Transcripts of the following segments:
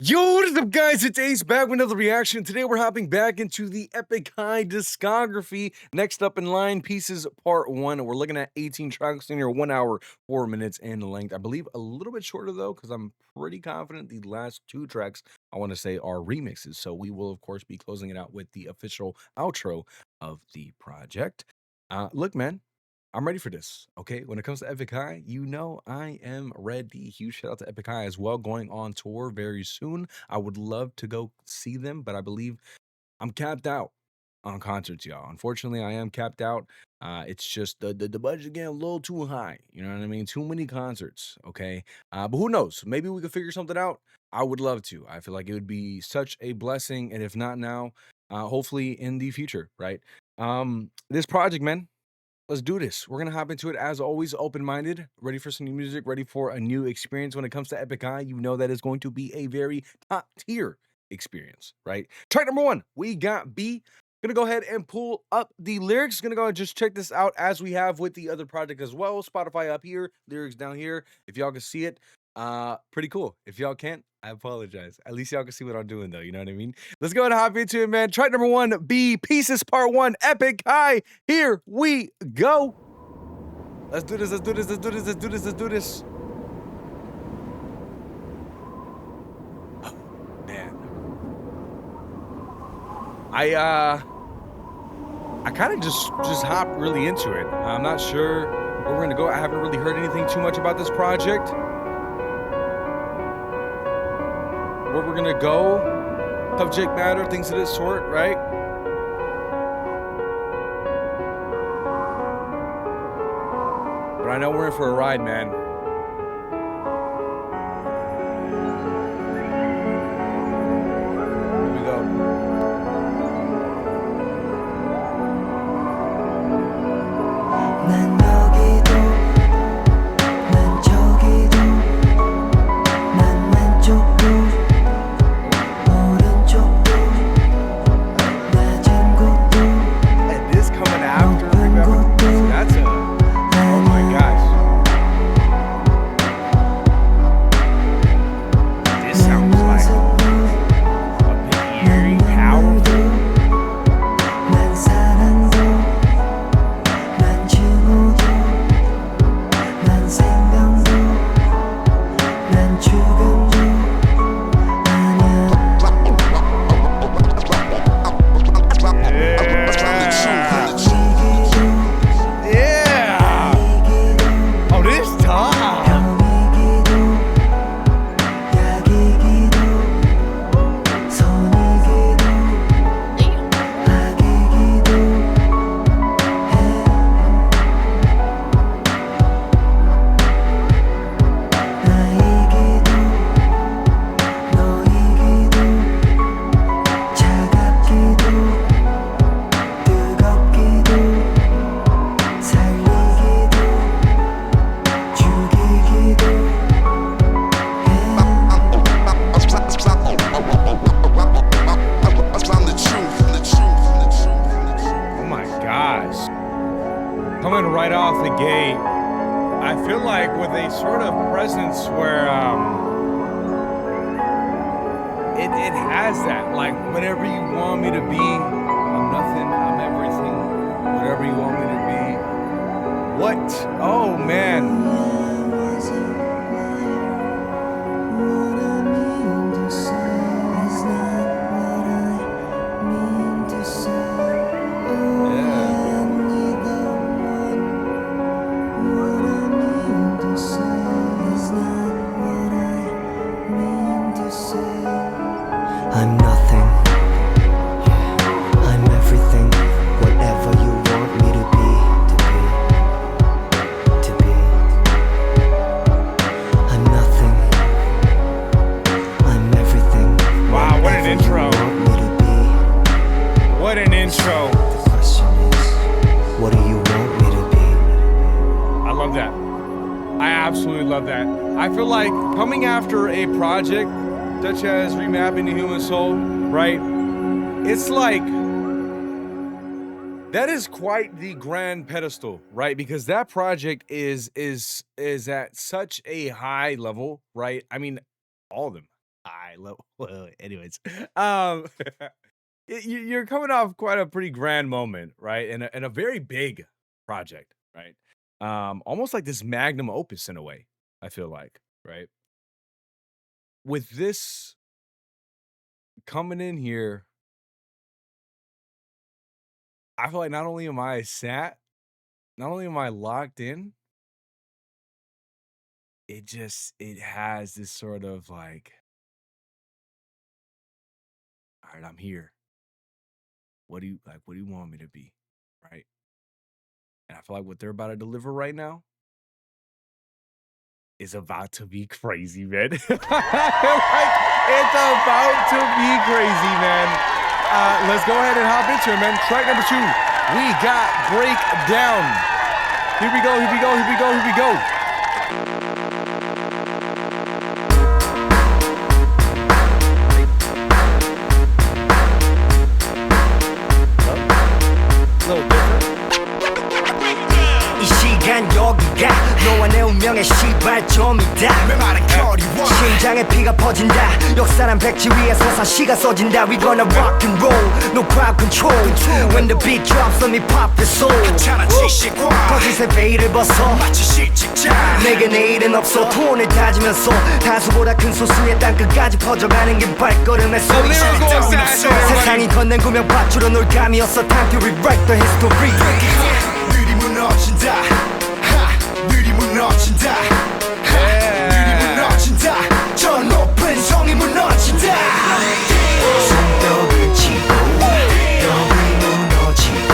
Yo, what is up, guys? It's Ace back with another reaction. Today we're hopping back into the Epik High discography. Next up in line, Pieces Part 1. We're looking at 18 tracks in here, 1 hour, 4 minutes in length. I believe a little bit shorter, though, because I'm pretty confident the last 2 tracks, I want to say, are remixes. So we will, of course, be closing it out with the official outro of the project. Look, man. I'm ready for this, okay? When it comes to Epik High, you know I am ready. Huge shout out to Epik High as well, going on tour very soon. I would love to go see them, but I believe I'm capped out on concerts, y'all. Unfortunately, I am capped out. It's just the budget getting a little too high. You know what I mean? Too many concerts, okay? But who knows? Maybe we could figure something out. I would love to. I feel like it would be such a blessing, and if not now, hopefully in the future, right? This project, man. Let's do this. We're gonna hop into it as always, open-minded, ready for some new music, ready for a new experience. When it comes to Epik High, you know that is going to be a very top tier experience, right? Track number 1, we got B. Gonna go ahead and pull up the lyrics. Gonna go and just check this out as we have with the other project as well. Spotify up here, lyrics down here. If y'all can see it, pretty cool. If y'all can't, I apologize. At least y'all can see what I'm doing though, you know what I mean? Let's go ahead and hop into it, man. Track number 1, B, Pieces Part 1, Epik High. Here we go. Let's do this, let's do this, let's do this, let's do this, let's do this. Oh, man. I kind of just hopped really into it. I'm not sure where we're gonna go. I haven't really heard anything too much about this project. Where we're gonna go, subject matter, things of this sort, right? But I know we're in for a ride, man. Here we go. 난 여기도 난 저기도 난 왼쪽도 오른쪽도 낮은 곳도 And this coming after, remember? That's a, oh my gosh. This sounds like a bit eerie, powerful. 난 사랑도 난 증오도 난 생명도 난 죽음도 아냐 Yeah. Oh, this time. 병이기도 약이기도 선이기도 악이기도 해 나이기도 너이기도 차갑기도 뜨겁기도 살리기도 죽이기도 Oh my gosh. Coming right off the gate, I feel like with a sort of presence where it has that, like, whatever you want me to be, I'm nothing, I'm everything, whatever you want me to be. What? Oh man. I'm nothing. I'm everything. Whatever you want me to be, to be. I'm nothing. I'm everything. Wow, what an intro. You want me to be. What an intro. The question is, what do you want me to be? I love that. I absolutely love that. I feel like coming after a project such as Remapping the Human Soul, right? It's like, that is quite the grand pedestal, right? Because that project is at such a high level, right? I mean, all of them. I love well, anyways. Um, you're coming off quite a pretty grand moment, right? And a very big project, right? Almost like this magnum opus in a way, I feel like, right? With this coming in here, I feel like not only am I sat, not only am I locked in, it has this sort of like, all right, I'm here. What do you want me to be? Right? And I feel like what they're about to deliver right now is about to be crazy, man. Like, it's about to be crazy, man. Let's go ahead and hop into it, man. Track number 2, we got Breakdown. Here we go, here we go, here we go, here we go. Little different. 이 시간 여기가 너와 내 운명의 시발점이다 내 말은 거리와 심장에 피가 퍼진다 역사란 백지 위에 서사시가 써진다 We gonna rock and roll No crowd control When the beat drops let me pop the soul 하찮은 지식과 거짓의 베일을 벗어 마치 실직자 내게 내일은 없어 톤을 다지면서 다수보다 큰 소수의 땅끝까지 퍼져가는 게 발걸음의 소리 세상이 건넨 구명 밧줄로 놀 감이었어 Time to rewrite the history 느리 무너진다 느리 무너진다 느리 무너진다 저 높은 성이 무너진다 손뼉을 치고 벽이 무너지고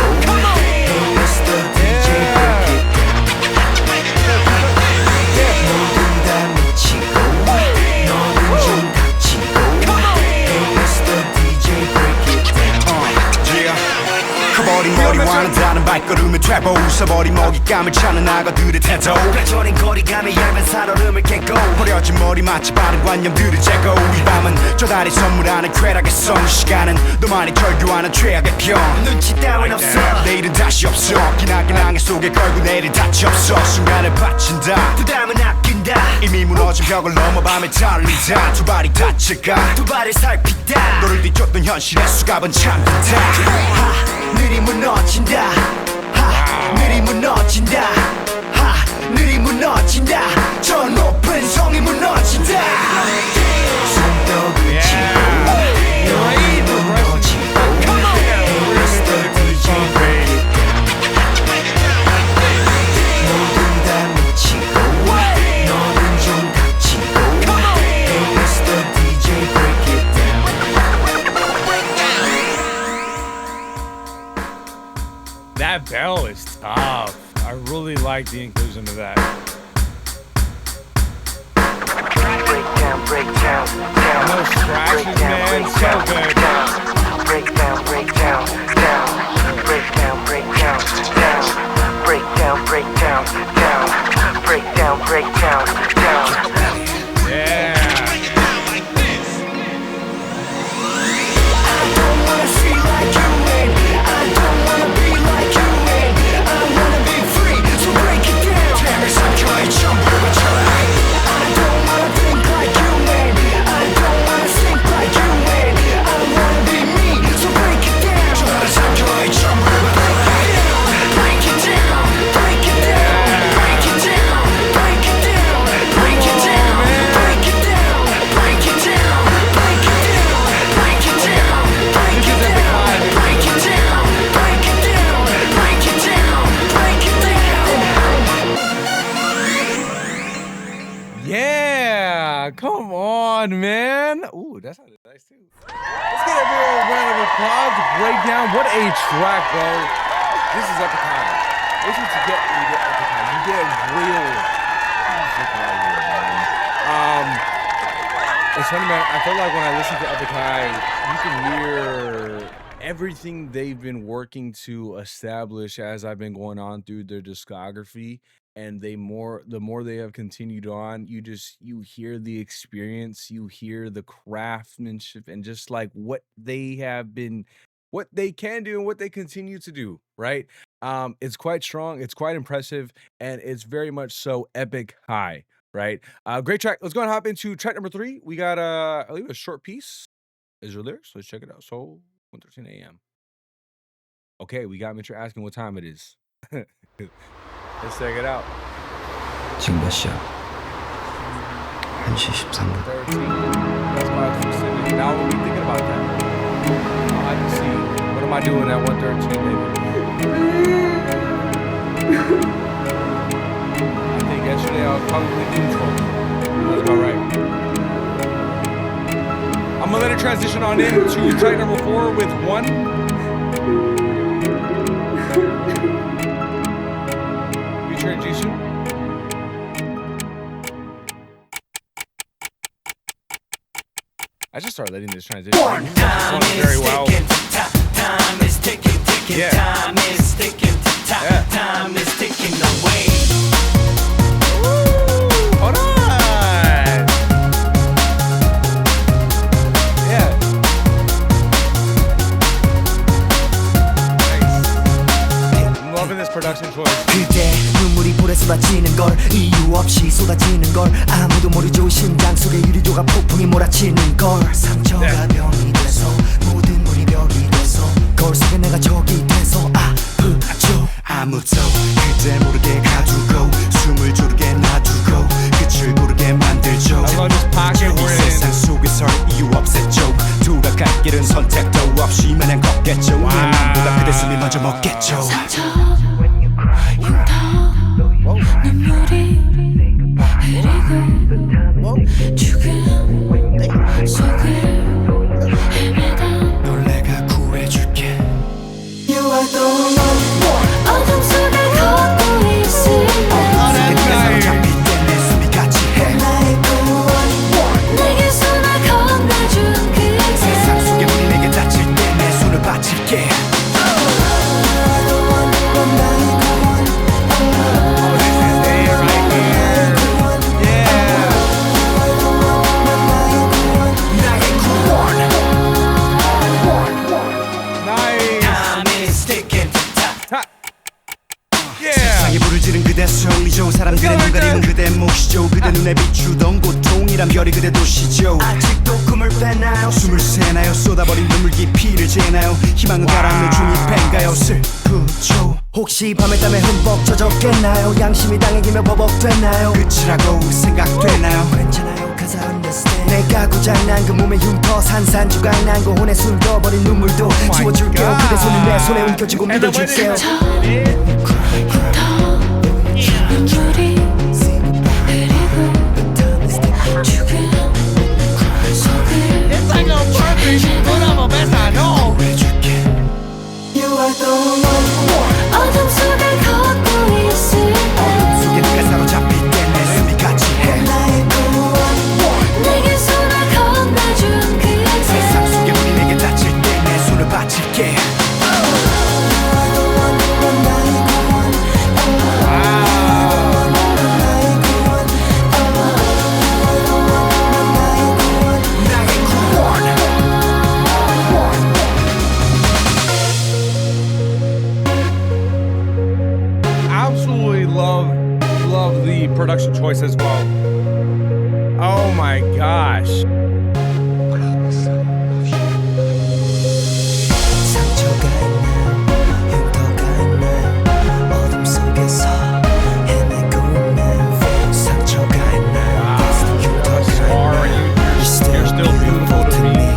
Hey Mr. DJ break it down 모두 다 미치고 너는 좀 닥치고 Hey Mr. DJ break it down 커버린 머리와는 다른 발걸음의 트래퍼 웃어버린 먹잇감을 찾는 악어들의 태도 펼쳐진 거리감의 얇은 살얼음을 깨고 버려진 머리 마치 바른 관념들을 재고 이 밤은 저 달이 선물하는 쾌락의 성 시간은 너만이 절규하는 최악의 평 눈치 따윈 없어 내일은 다시 없어 기나긴 항해 속에 걸고 내일은 다치 없어 순간을 바친다 부담은 아낀다 이미 무너진 벽을 넘어 밤에 달리다 두 발이 다쳐가 두 발을 살피다 너를 뒤쫓던 현실의 수갑은 참다 느리 무너진다 느리 무너진다 느리 무너진다 저 높은 성이 무너진다 손뼉을 치고 벽이 무너지고 Mr. DJ break it down 모두 다 미치고 너는 좀 닥치고 Hey Mr. DJ break it down That bell is tough. I really like the inclusion of that. Breakdown, breakdown, down. No scratches, man. So good. Breakdown, breakdown, down. Breakdown, breakdown, down. Breakdown, breakdown, down. Breakdown, breakdown, down. Yeah. I don't wanna see like you in. I don't wanna be like you in. I wanna be free, so break it down. 템을 삼켜의 전부를 맞춰라 I don't wanna think like you in. I don't wanna think like you in. I wanna be me, so break it down. 나를 삼켜의 전부를 맞춰라 Break it down, break it down, break it down, break it down, break it down, break it down, break it down, break it down, break it down, break it down, break it down, break it down, break it down, break it down. Yeah. Come on, man. Ooh, that sounded nice too. Let's get a real round of applause to Breakdown. What a track, bro. This is Epik High. This is what you get when you get Epik High. You get real music right here, man. It's funny, man. I feel like when I listen to Epik High, you can hear everything they've been working to establish as I've been going on through their discography. And the more they have continued on, you hear the experience, you hear the craftsmanship, and just like what they have been, what they can do, and what they continue to do. Right? It's quite strong, it's quite impressive, and it's very much so Epik High. right? Great track. Let's go and hop into track number 3. We got I believe a short piece. Is your lyrics? Let's check it out. So 1:13 a.m. Okay, we got Mitch asking what time it is. Let's check it out. 지금 몇 시야? 1시 13분. 13. That's why I was specific. Now we'll be thinking about that. I can see. What am I doing at 1:13, baby? I think yesterday I was probably neutral. That's about right. I'm gonna let it transition on into track number 4 with 1. Featuring Jisun. I just started letting this transition. Time is very well. Time is ticking, Yeah. time is ticking, Yeah. time is ticking away. Hold on. Yeah. Nice. I'm loving this production choice. 그때 눈물이 볼에 쏟아지는 걸 이유 없이 쏟아지는 걸 아무도 모르죠 심장 속에 유리조각 폭풍이 몰아치는 걸 상처가 병이 돼서 모든 물이 벽이 돼서 거울 속에 내가 적이 돼서 아프죠 아무도 그때 모르게 가두고 숨을 조르게 놔두고 끝을 고르게 만들죠 I love this pocket 이 we're 세상 in. 속에서 이유 없었죠 돌아갈 길은 선택도 없이 마냥 걷겠죠 내 맘보다 그대 숨이 먼저 먹겠죠 상처 흉터 눈물이 흐리고 죽음 속을 헤매다 널 내가 구해줄게 You are the one 어둠 속을 걷고 있을 때 세상에 잡힐 때 내 숨이 같이 해 나의 구원 내게 손을 건네준 그대 세상 속에 문이 내게 닫힐 때 내 손을 바칠게 세상에 불을 지른 그대 소리죠 사람들의 눈가림은 그대 몫이죠 그대 눈에 비추던 고통이란 별이 그대 도시죠 아직도 꿈을 빼나요 숨을 새나요 쏟아버린 눈물 깊이를 재나요 희망은 가라앉는 중이팬가요 슬프죠 혹시 밤에 땀에 흠뻑 젖었겠나요 양심이 당기며 버벅됐나요 끝이라고 생각되나요 괜찮아요 cause I understand 내가 고장난 그 몸의 흉터 산산조각난 그 혼에 숨겨버린 눈물도 지워줄게요 그대 손이 내 손에 움켜쥐고 믿어줄게요 눈물이 흐리고 죽음 속을 헤매다 You are the one 어둠 속을 걷고 있을 때 속에 네가 사로잡힐 때 내 숨이 같이 해 나의 구원 내게 손을 건네준 그대 세상 속에 문이 내게 닫힐 때 내 손을 바칠게 Absolutely love the production choice as well. Oh my gosh. 상처가 있나요 흉터가 있나요 어둠 속에서 헤매고 있나요 상처가 있나요 흉터가 있나요 You're still beautiful to me.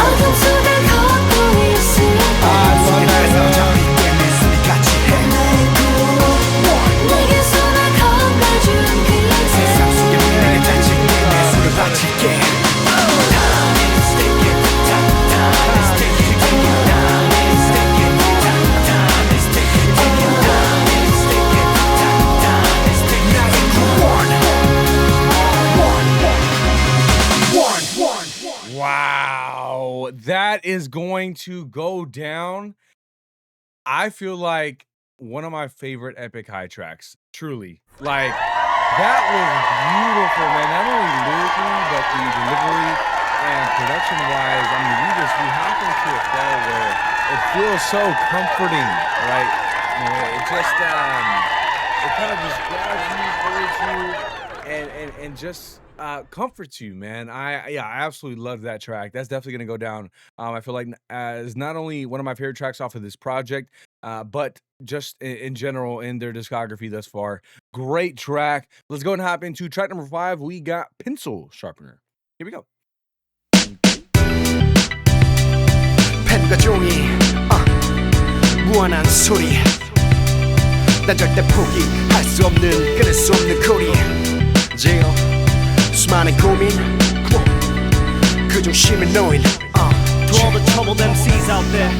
어둠 속을 걷고 있을 때 네가 사로잡힐 때 내 숨이 같이 해 내게 손을 건네준 그대 세상 속에 문이 내게 닫힐 때 내 손을 바칠게 Wow. That is going to go down. I feel like one of my favorite Epik High tracks. Truly. Like, that was beautiful, man. Not only lyrically, but the delivery and production-wise. I mean, we happened to a flow where it feels so comforting, right? You know, it just, it kind of just grabs you, holds you, and just comforts you, man. I absolutely love that track. That's definitely gonna go down. I feel like as not only one of my favorite tracks off of this project, but just in general in their discography thus far. Great track. Let's go and hop into track number 5. We got Pencil Sharpener. Here we go. 펜과 종이 무한한 소리 난 절대 포기할 수 없는 끊을 수 없는 고리 제어 수많은 고민 그 중심에 놓인 To all the troubled MCs out there,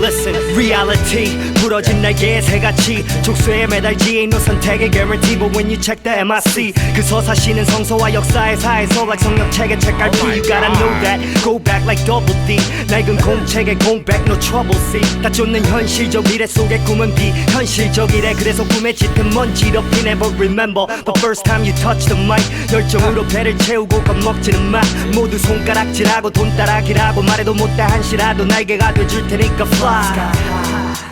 listen, reality 부러진 날개의 새같이 족쇄에 매달지 ain't no 선택의 guarantee. But when you check the MIC 그 서사시는 성서와 역사의 사에서 like 성경책의 책갈피. You gotta know that, go back like double D. 낡은 공책의 공백, no trouble see. 다 쫓는 현실적 미래 속의 꿈은 비현실적이래. 그래서 꿈에 짙은 먼지 덮이 never remember the first time you touch the mic. 열정으로 배를 채우고 겁먹지는 마. 모두 손가락질하고 돈 따라기라고 말해도 못다 한시라도 날개가 돼줄 테니까 fly.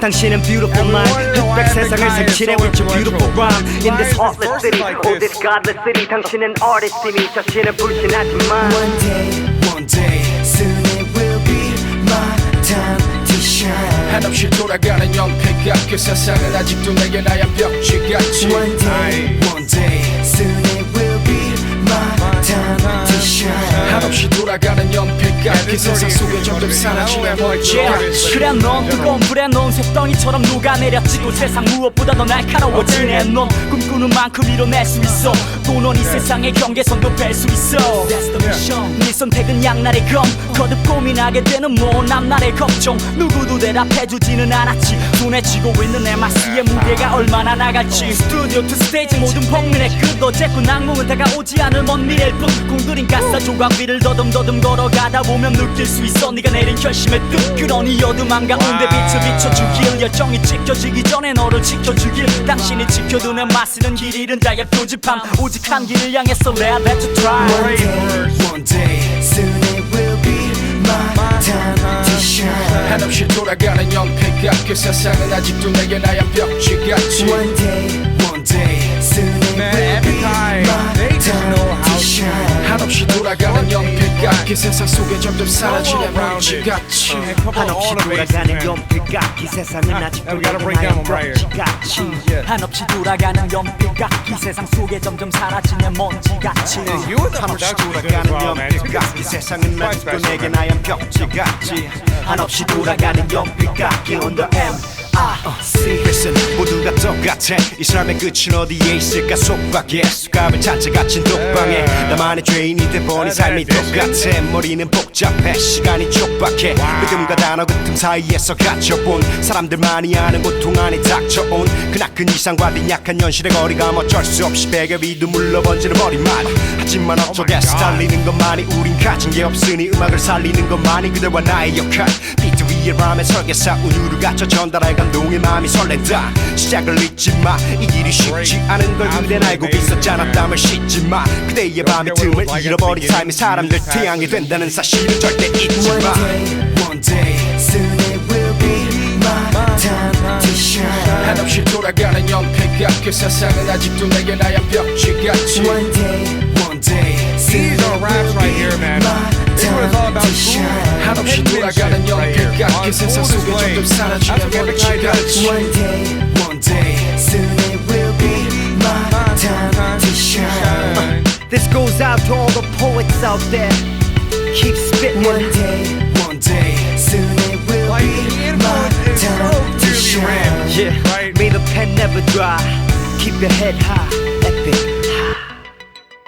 당신은 beautiful mind. 흑백 세상을 색칠해 with your beautiful rhyme. In this heartless city, oh this godless city. 당신은 artist이니 자신은 불신하지만 One day soon it will be my time to shine. 한없이 돌아가는 연필 같그 세상은 아직도 내게 나야 벽지같이. One day soon it will be my time to shine. 한없이 돌아가는 연필 같그 세상 속에 점점 사라지는 먼지같이. 그래 넌 뜨거운 불에 넣은 쇳덩이처럼 녹아내렸지고 세상 무엇보다 더 날카로워지네. 넌 꿈꾸는 만큼 이뤄낼 수 있어. 또 넌 이 세상의 경계선도 뺄 수 있어. 네 선택은 양날의 검. 거듭 고민하게 되는 뭐 남날의 걱정. 누구도 대답해주지는 않았지. 손에 쥐고 있는 MIC의 무게가 얼마나 나갈지. 스튜디오 투 스테이지 모든 범민의 끝. 어제꾼 악몽은 다가오지 않을 먼 미래일 뿐. 공들인 가사 조각 위를 더듬더듬 걸어가다 보면 느낄 수 있어 네가 내린 결심의 뜻. 그러니 어둠 한가운데 빛을 비춰주길. 열정이 지켜지기 전에 너를 지켜주길. 당신이 지켜두는 마시는 길 잃은 자의 표지판. 오직 한 길을 향해서 let you try. One day soon it will be my time to shine. 한없이 돌아가는 연필 같그 세상은 아직도 내게 나야 벽지같이. One day soon it will Epik be High, my they just know time how to shine. 한없이 돌아가는 연필 같그 세상 속에 점점 사라지는 먼지같이. 한없이 돌아가는 연필깎이 세상은 아직도 And we gotta 내게 break down 나의 them right here. 벽지같이. Yeah. 한없이 돌아가는 연필깎이 세상 속에 점점 사라지는 먼지같이. You with the 한없이 production is good as 돌아가는 well, man. 연필깎이 세상은 Quite 아직도 special, 내게 man. 나야 벽지같이. 한없이 돌아가는 연필깎이 on the MIC. Listen, 모두가 똑같아. 이 삶의 끝은 어디에 있을까 속박에 수갑을 찾아 갇힌 독방에 나만의 죄인이 돼버린 삶이 똑같아. 머리는 복잡해 시간이 촉박해. 믿음과 단어 그 틈 사이에서 갇혀본 사람들만이 아는 고통 안에 닥쳐온 그나큰 이상과 빈약한 현실의 거리감 어쩔 수 없이 베개 위도 물러번지는 머리만. 하지만 어쩌겠어 달리는 것만이 우린 가진 게 없으니 음악을 살리는 것만이 그대와 나의 역할. 비트 위에 람의 설계사 우유를 갖춰 전달할 감동의 마음이 설렌다. 시작을 잊지 마. 이 길이 쉽지 않은 걸 그댄 알고 있었잖아. 땀을 씻지 마. 그대의 밤의 틈을 잃어버린 삶이 사람들 태양이 된다는 사실을 절대 잊지 마. One day soon it will be my time to shine. 한없이 돌아가는 연필 같그 세상은 아직도 내게 나야 벽지같이. One day soon These are raps right here, man. This is what it's all about. Cool 한없이 돌아가는 연필 같그 세상 속에 점점 사라지는 먼지같이. One day soon it will be my time to shine. This goes out to all the poets out there. Keep spitting. One day soon it will Like, be the my influence is so time to clearly shine. ran. Yeah, Right. may the pen never dry. Keep your head high, epic.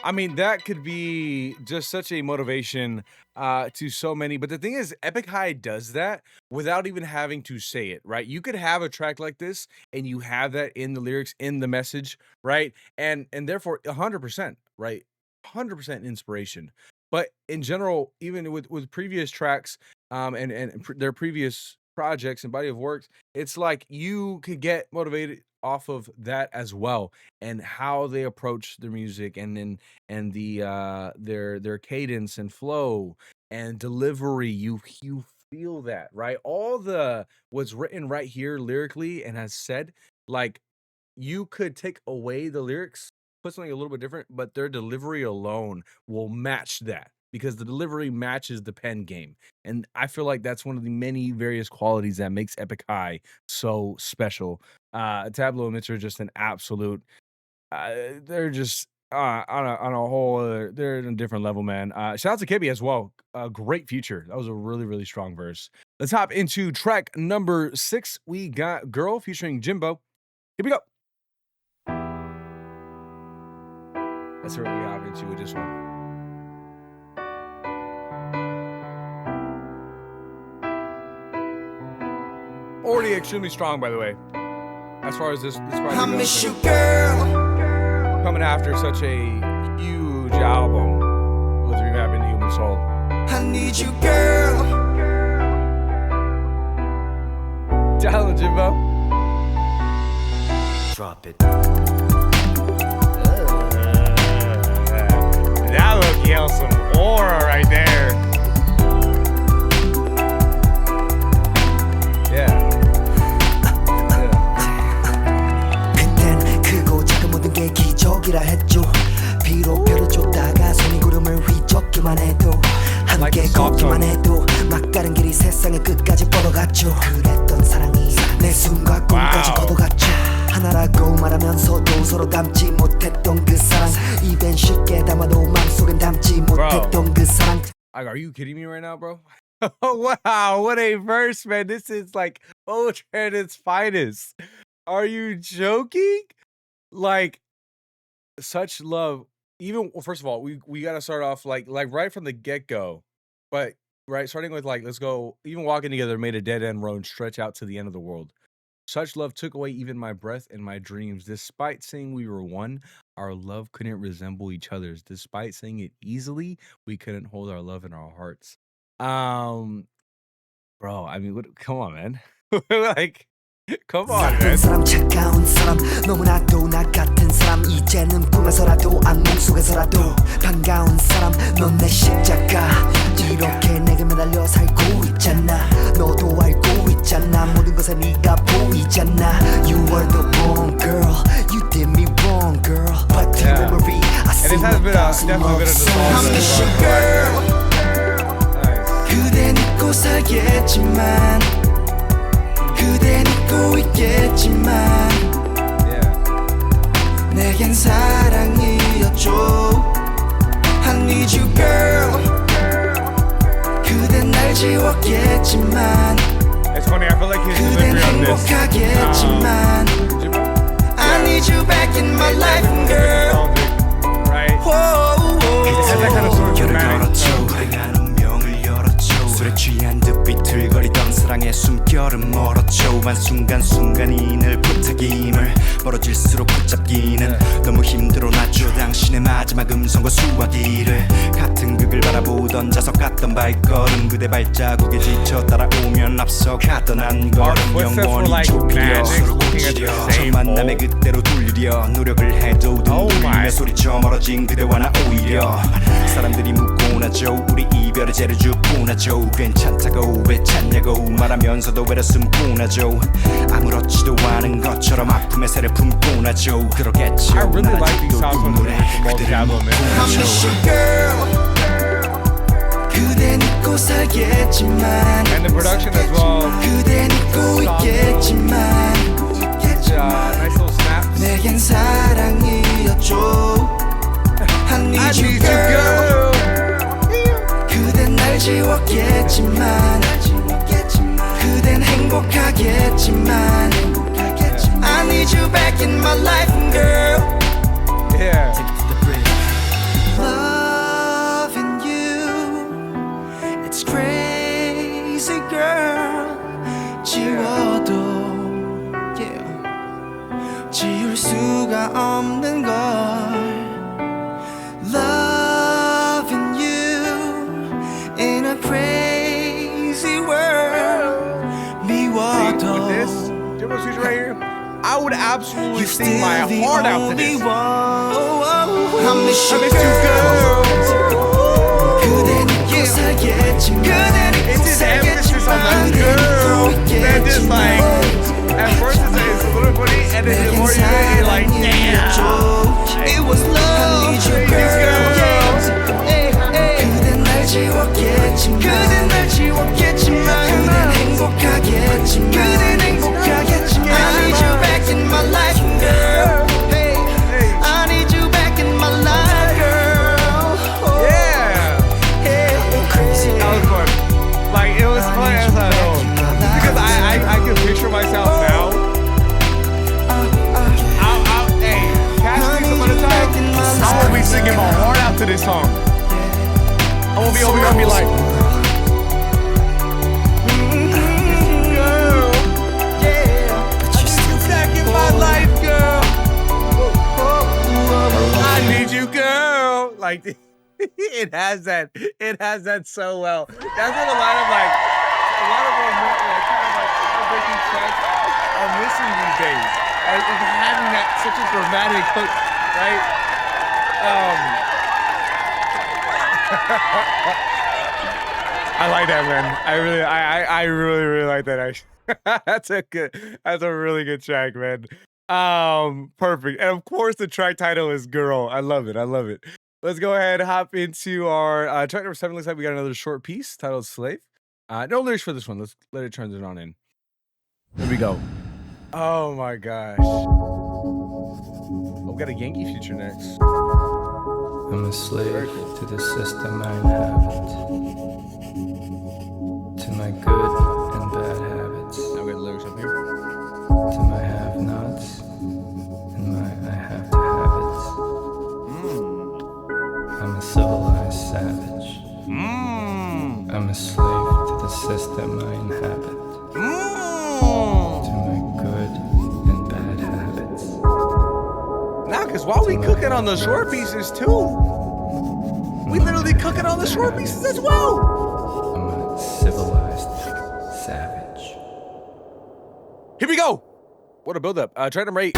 I mean, that could be just such a motivation to so many. But the thing is, Epik High does that without even having to say it, right? You could have a track like this and you have that in the lyrics, in the message, right? And therefore 100%, right? 100% inspiration. But in general, even with previous tracks their previous projects and body of works, it's like you could get motivated off of that as well, and how they approach their music, and the their cadence and flow and delivery. You feel that, right? All the what's written right here lyrically and has said, like, you could take away the lyrics, put something a little bit different, but their delivery alone will match that because the delivery matches the pen game. And I feel like that's one of the many various qualities that makes Epik High so special. Tableau and Mitch are just an absolute. They're just on a whole other, they're in a different level, man. Shout out to Kibby as well. Great feature. That was a really, really strong verse. Let's hop into track number 6. We got Girl featuring Jimbo. Here we go. That's what we hop into with this one. Already extremely strong, by the way. As far as this part I goes. miss you, girl. Coming after such a huge album with revamping Human Soul. I need you, girl. Challenge, Jimbo. Drop it. That look yells some aura right there. Yeah. 그땐 크고 작은 모든 게 기적이라 했죠. 비록 별을 쫓다가 손이 구름을 휘젓기만 해도 함께 걷기만 해도 막다른 길이 세상의 끝까지 뻗어갔죠. 그랬던 사랑이 내 숨과 꿈까지 걷어갔죠. 하나라고 말하면서도 서로 담지 못했던 그 사랑 입엔 쉽게 담아도 마음속엔 담지 못했던 그 사랑. Are you kidding me right now, bro? Wow, what a verse, man. This is like poetry at its finest. Are you joking? Like, such love. Even, well, first of all, we got to start off like right from the get-go. But, right, starting with like, let's go, even walking together made a dead-end road stretch out to the end of the world. Such love took away even my breath and my dreams. Despite saying we were one, our love couldn't resemble each other's. Despite saying it easily, we couldn't hold our love in our hearts. Bro, I mean, come on, man. Like, come on, man. 사람 차가운 사람 너무나도 나 같은 사람 이제는 꿈에서라도 악몽 속에서라도 반가운 사람 넌 내 십자가 이렇게 내게 매달려 살고 있잖아 너도 알고 있잖아 모든 것에 네가 보이잖아 You were the wrong girl You did me wrong girl But the memory I see my thousand love songs I miss you girl 그댄 잊고 살겠지만 그댄 잊고 있겠지만 내겐 사랑이었죠 I need you girl 그댄 날 지웠겠지만 It's funny, I feel like his 그댄 delivery on this. 행복하겠지만 I need you back in my life girl Right? It has that kind of sort of dramatic. 술에 취한 듯 비틀거리던 사랑의 숨결은 멀었죠 한순간순간이 늘 부탁임을 멀어질수록 붙잡기는 너무 힘들어 놨죠 당신의 마지막 음성과 수화기를 같은 극을 바라보던 자석 같던 발걸음 그대 발자국에 지쳐 따라오면 앞서갔던 한 걸음 영원히 좁히려 서로 꽂히려 첫 만남에 그때로 돌리려 노력을 해도 둥글림에 소리쳐 멀어진 그대와 나 오히려 사람들이 묻곤 하죠 우리 이별의 죄를 줍곤 하죠 괜찮다고 왜 찾냐고 말하면서도 외려 숨곤 하죠 아무렇지도 않은 것처럼 아픔의 새를 품곤 하죠 그러겠죠 I really like these songs from the album, man. I miss you girl 그댄 잊고 살겠지만 And the production as well. 그댄 잊고 있겠지만 Nice little snaps. 내겐 사랑이었죠 I need you girl 그댄 날 지웠겠지만 그댄 행복하겠지만 I need you back in my life girl Yeah. Loving you It's crazy girl 지워도 지울 수가 없는 걸 Loving you in a crazy world 미워도 With this, Jimbo's feature right here, I would absolutely sing my heart out to this. I miss you girl. 그댄 잊고 살겠지만 It's his emphasis on the girl that just like, at first it's a little funny and then the more you 지웠겠지만 그댄 날 지웠겠지만 그댄 행복하겠지만 그댄 행복하겠지만 I need you back in my life girl hey, I need you back in my life girl oh, Yeah. hey, crazy That was fun. Like it was fun as I know. Because I can picture myself now. Hey, catch me some other time. I'm gonna be singing my heart out to this song. I'm gonna be over here and be like, girl, yeah, I need you back in my life, girl. I need you, girl. Like it has that so well. That's what a lot of like kind of like heartbreaking tracks are missing these days. As having that such a dramatic hook, right? I like that, man. I really like that. Actually, that's a really good track, man. Perfect. And of course, the track title is "Girl." I love it. Let's go ahead and hop into our track number 7. Looks like we got another short piece titled "Slave." No lyrics for this one. Let's let it transition on in. Here we go. Oh my gosh. Oh, we got a Yankee feature next. I'm a slave to the system I inhabit, to my good and bad habits, Now we got the lyrics up here. to my have-nots and my I have to habits. I'm a civilized savage. I'm a slave to the system I inhabit, to my good and bad habits. Nah, because while we cooking on the short pieces too, we literally cooking on the short pieces as well. I'm a civilized savage. Here we go. What a build up. Track number 8.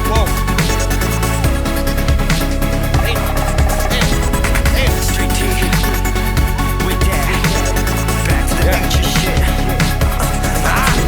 Whoa. Straight to you with that back to the future shit.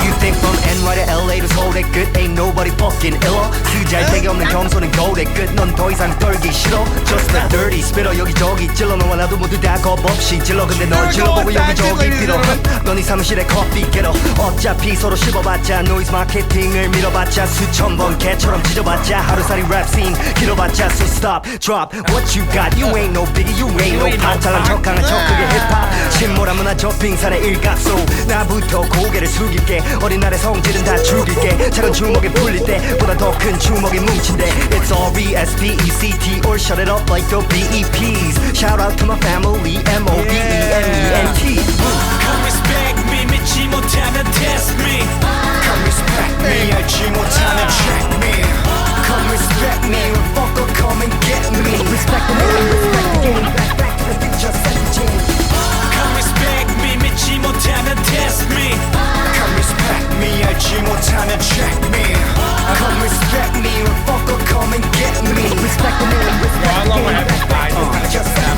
You think from NY to LA to Seoul 의 끝 ain't nobody fucking iller 수잘데기 없는 경소는 거울의 끝 넌 더 이상 떨기 싫어 Just a dirty spitter 여기저기 찔러 너와 나도 모두 다 겁없이 찔러 근데 널 찔러보고 여기저기 빌어 넌 이 사무실에 커피 깨러 어차피 서로 씹어봤자 노이즈 마케팅을 밀어봤자 수천 번 개처럼 찢어봤자 하루살이 랩씬 길어봤자 So stop, drop what you got You ain't no biggie, you ain't no pop 잘난 척 강한 척 그게 힙합 신모란 문화 저빙산의 일각소 나부터 고개를 숙일게 어린 날의 성질은 다 죽일게 작은 주먹에 풀릴 때보다 더 큰 주먹에 뭉친대 It's all R-E-S-P-E-C-T or shut it up like the BEPs Shout out to my family M-O-V-E-M-E-N-T Come respect me 믿지 못하면 test me Come respect me 알지 못하면 check me Come respect me when fucker come and get me Respect the name, respect the game Back to the future 17 Come respect me 믿지 못하면 test me Come respect me 알지 못하면 check me Come respect me when fucker come and get me Respect the name, respect the game Back to the future 17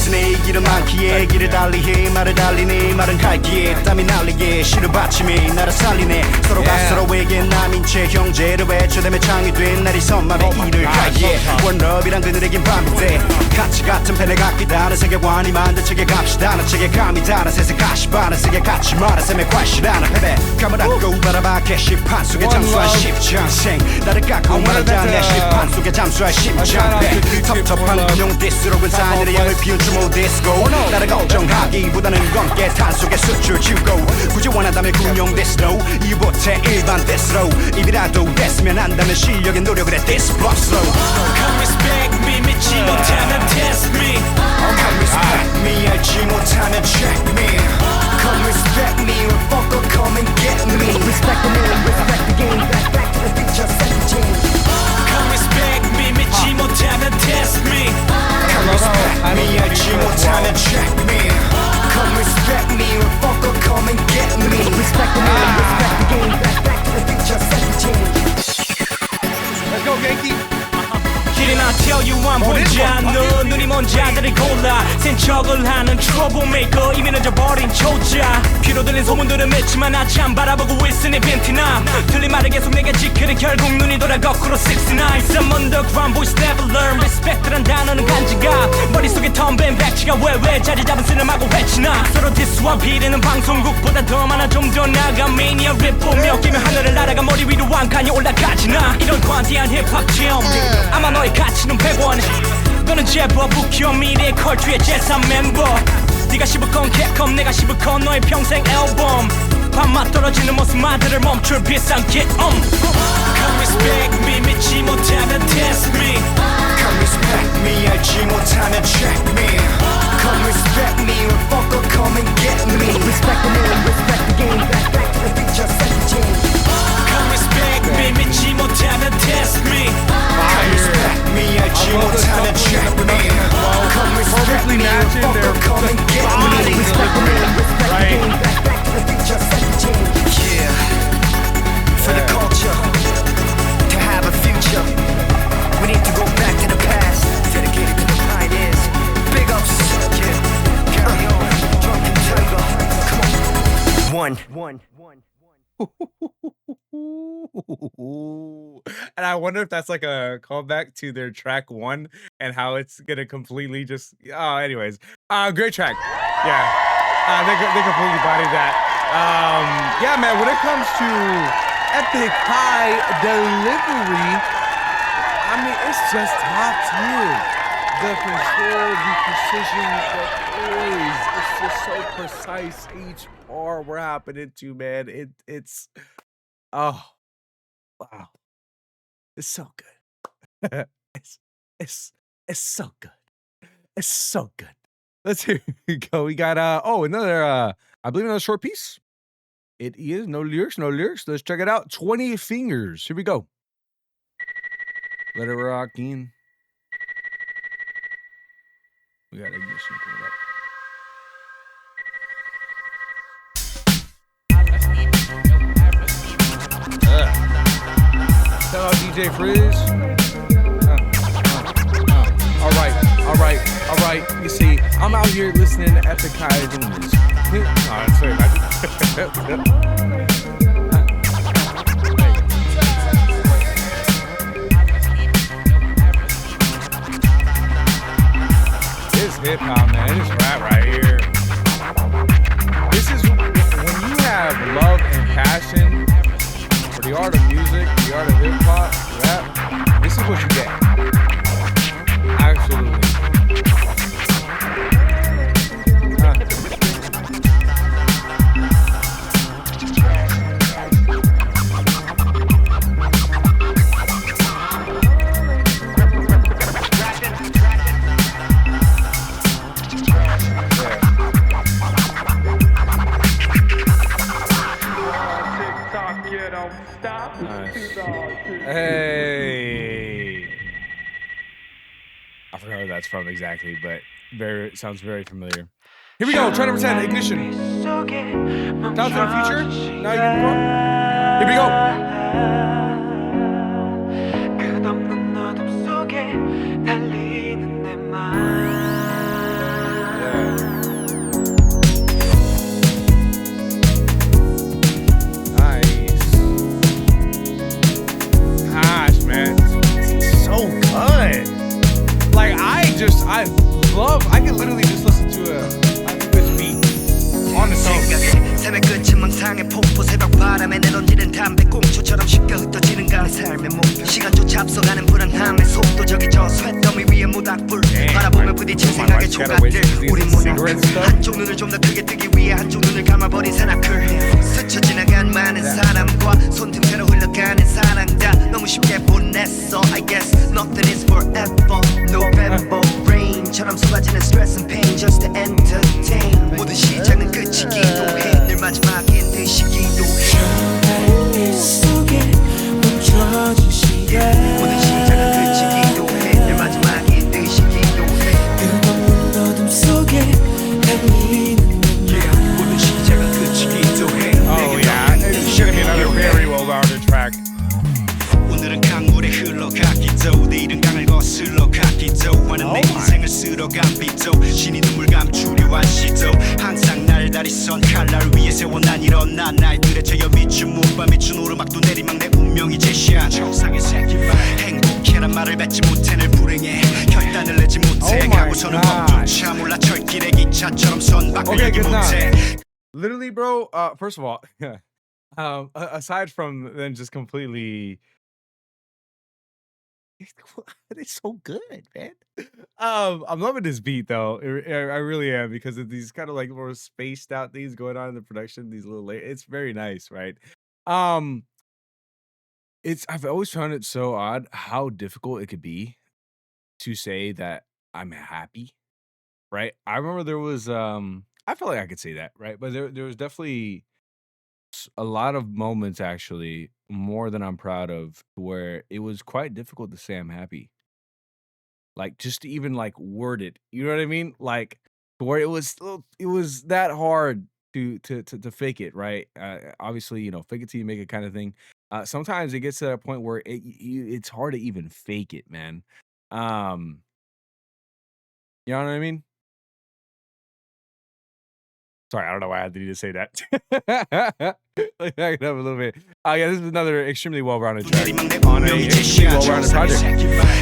내 얘기를 많기에 길을 달리 해 말을 달리네 말은 갈기에 땀이 날리게 시를 받침이 나를 살리네 서로가 서로에게 남인 채 형제를 외쳐대며 창이 된 날이 선맘에 일을 가기에 원럽이란 그늘에긴 밤인데 같이 같은 펜에 같기다는 세계관이 만든 책에 갑시다는 책에 감이 다른 세상 가시바는 세계 같이 말한 셈에 과실하는 패배 감을 안고 바라봐 게시판 속에 잠수한 십장생 나를 깎고 말한다 내 시판 속에 잠수한 십장배 텁텁한 군용 디스로 근사인의 양을 피운 주모 디스코 나를 걱정하기보다는 검게 탄 속에 수출 주고 굳이 원한다면 군용 디스로 이보태 일반 디스로 입이라도 됐으면 한다면 실력의 노력을 해 디스 플러스로 Come respect me 믿지 못하면 test me Come respect me 알지 못하면 check me Come respect me when fucker come and get me Respect the name, respect the game Back to the future 17 Come respect me 믿지 못하면 test me Come respect me 알지 못하면 check me Come respect me when fucker come and get me Respect the name, respect the game Back to the future 17 Let's go, Yankee. Didn't I tell you I'm 혼자 너 눈이 먼 자들을 골라 센척을 하는 troublemaker 이미 늦어버린 초자 귀로 들린 소문들은 맺지만 아직 안 바라보고 있으니 빈티남 틀린 말을 계속 내게 지키는 결국 눈이 돌아 거꾸로 69 Some underground boys never learn Respect란 단어는 덤빈 백지가 왜 자리 잡은 쓰름하고 외치나 서로 디스와 비리는 방송국보다 더 많아 좀 더 나가 매니아 랩 보며 끼면 하늘을 날아가 머리 위로 왕관이 올라가지나 이런 관대한 힙합 체험 아마 너의 가치는 100원 너는 제법 웃겨 미래의 컬투의 제3 멤버 네가 씹을건 캡컴 내가 씹을건 너의 평생 앨범 밤맛 떨어지는 모습마들을 멈출 비싼 기엄 Come respect me 믿지 못하면 test me Come respect me 알지 못하면 check me Come respect me or fuck or come and get me Respect the name, respect the game Back to the future, set the change Come respect me 믿지 못하면 test me Come respect me 알지 못하면 check me Come respect me or fuck or come and get me Respect the name, respect the game Back to the future, set the change Yeah, for the culture To have a future We need to go back to the past Dedicated to the pioneers Big ups, yeah Carry on, drunken tiger Come on One And I wonder if that's like a callback to their track 1 and how it's gonna completely just anyways. Great track. Yeah. They completely bodied that. Yeah, man, when it comes to Epik High delivery, I mean, it's just top tier. The control, the precision, the poise, it's just so precise. Each bar we're hopping into, man, it's oh wow, it's so good. it's so good. It's so good. Let's here we go. We got another I believe another short piece. It is no lyrics. Let's check it out. 20 Fingers. Here we go. Let it rock in. We got ignition coming up. Shout out DJ Frizz. All right. You see, I'm out here listening to Epik High doing this. That's right. This hip hop, man. This rap right here. This is when you have love and passion for the art of music, the art of hip hop, rap. This is what you get. Absolutely. Hey, I forgot where that's from exactly, but sounds very familiar. Here we go. Try number 10, Ignition. Down to the future. Now you can Here we go. I can literally just listen to this beat on its own. 삶의 끝은 망상의 폭포 새벽 바람에 내던지는 담배꽁초처럼 쉽게 흩어지는가 내 삶의 목표 시간조차 앞서가는 불안함의 속도 저기 저 쇳더미 위에 모닥불 바라보며 부딪힌 생각의 조각들 우린 모나클 한쪽 눈을 좀 더 크게 뜨기 위해 한쪽 눈을 감아버린 산악클 스쳐 지나간 많은 사람과 손틈새로 흘러가는 사랑다 너무 쉽게 보냈어 I guess nothing is forever November rain처럼 쏟아지는 stress and pain just to entertain 모든 시작은 끝이기도 해 늘 마지막인 듯이 기도해 전화를 속에 멈춰진 시간 모든 시작은 끝이기도 해 늘 마지막인 듯이 기도해 끝없는 어둠 속에 달리는 모든 시작은 끝이기도 해 Oh yeah, it's gonna be another very well-rounded track. 오늘은 강물에 흘러가기도 내일은 강을 거슬러 가기도 하는 내 인생을 쓸어간 빛도 신이 눈물 감추려 한 시도 항상 날다리 선 칼날 위에 세워 난 일어나 날들의 저여 미춘 못봐 미춘 오르막도 내리막 내 운명이 제시한 정상의 새끼만 행복해란 말을 뱉지 못해 늘 불행해 결단을 내지 못해 가고서는 멈춘 차 기차처럼 선 Okay, 바꾸려기 good 못해. Literally, bro. First of all, aside from then just completely, it's so good, man. I'm loving this beat though. I really am because of these kind of like more spaced out things going on in the production. These little, it's very nice, right? Um, I've always found it so odd how difficult it could be to say that I'm happy, right? I remember there was I felt like I could say that, right? But there was definitely a lot of moments actually more than I'm proud of where it was quite difficult to say I'm happy. Like just to even like word it. You know what I mean? Like where it was that hard to fake it, right? Obviously, fake it till you make it kind of thing. Sometimes it gets to that point where it's hard to even fake it, man. Um, you know what I mean? Sorry, I don't know why I had to need to say that. Like, back it up a little bit. Yeah, this is another extremely well-rounded track on a extremely well-rounded project.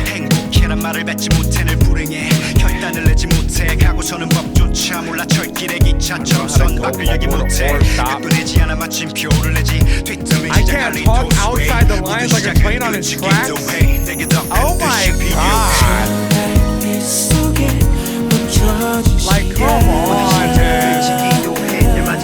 행복해란 말을 뱉지 못해 늘 불행해 결단을 내지 못해 가고서는 법조차 몰라 철길의 기차처럼 선 바꾸려기 못해 끝내지 않아 마침표를 내지 뒷뜸이 I can't talk outside the lines like I'm playing on his tracks. Oh my god. Like, come on, dude.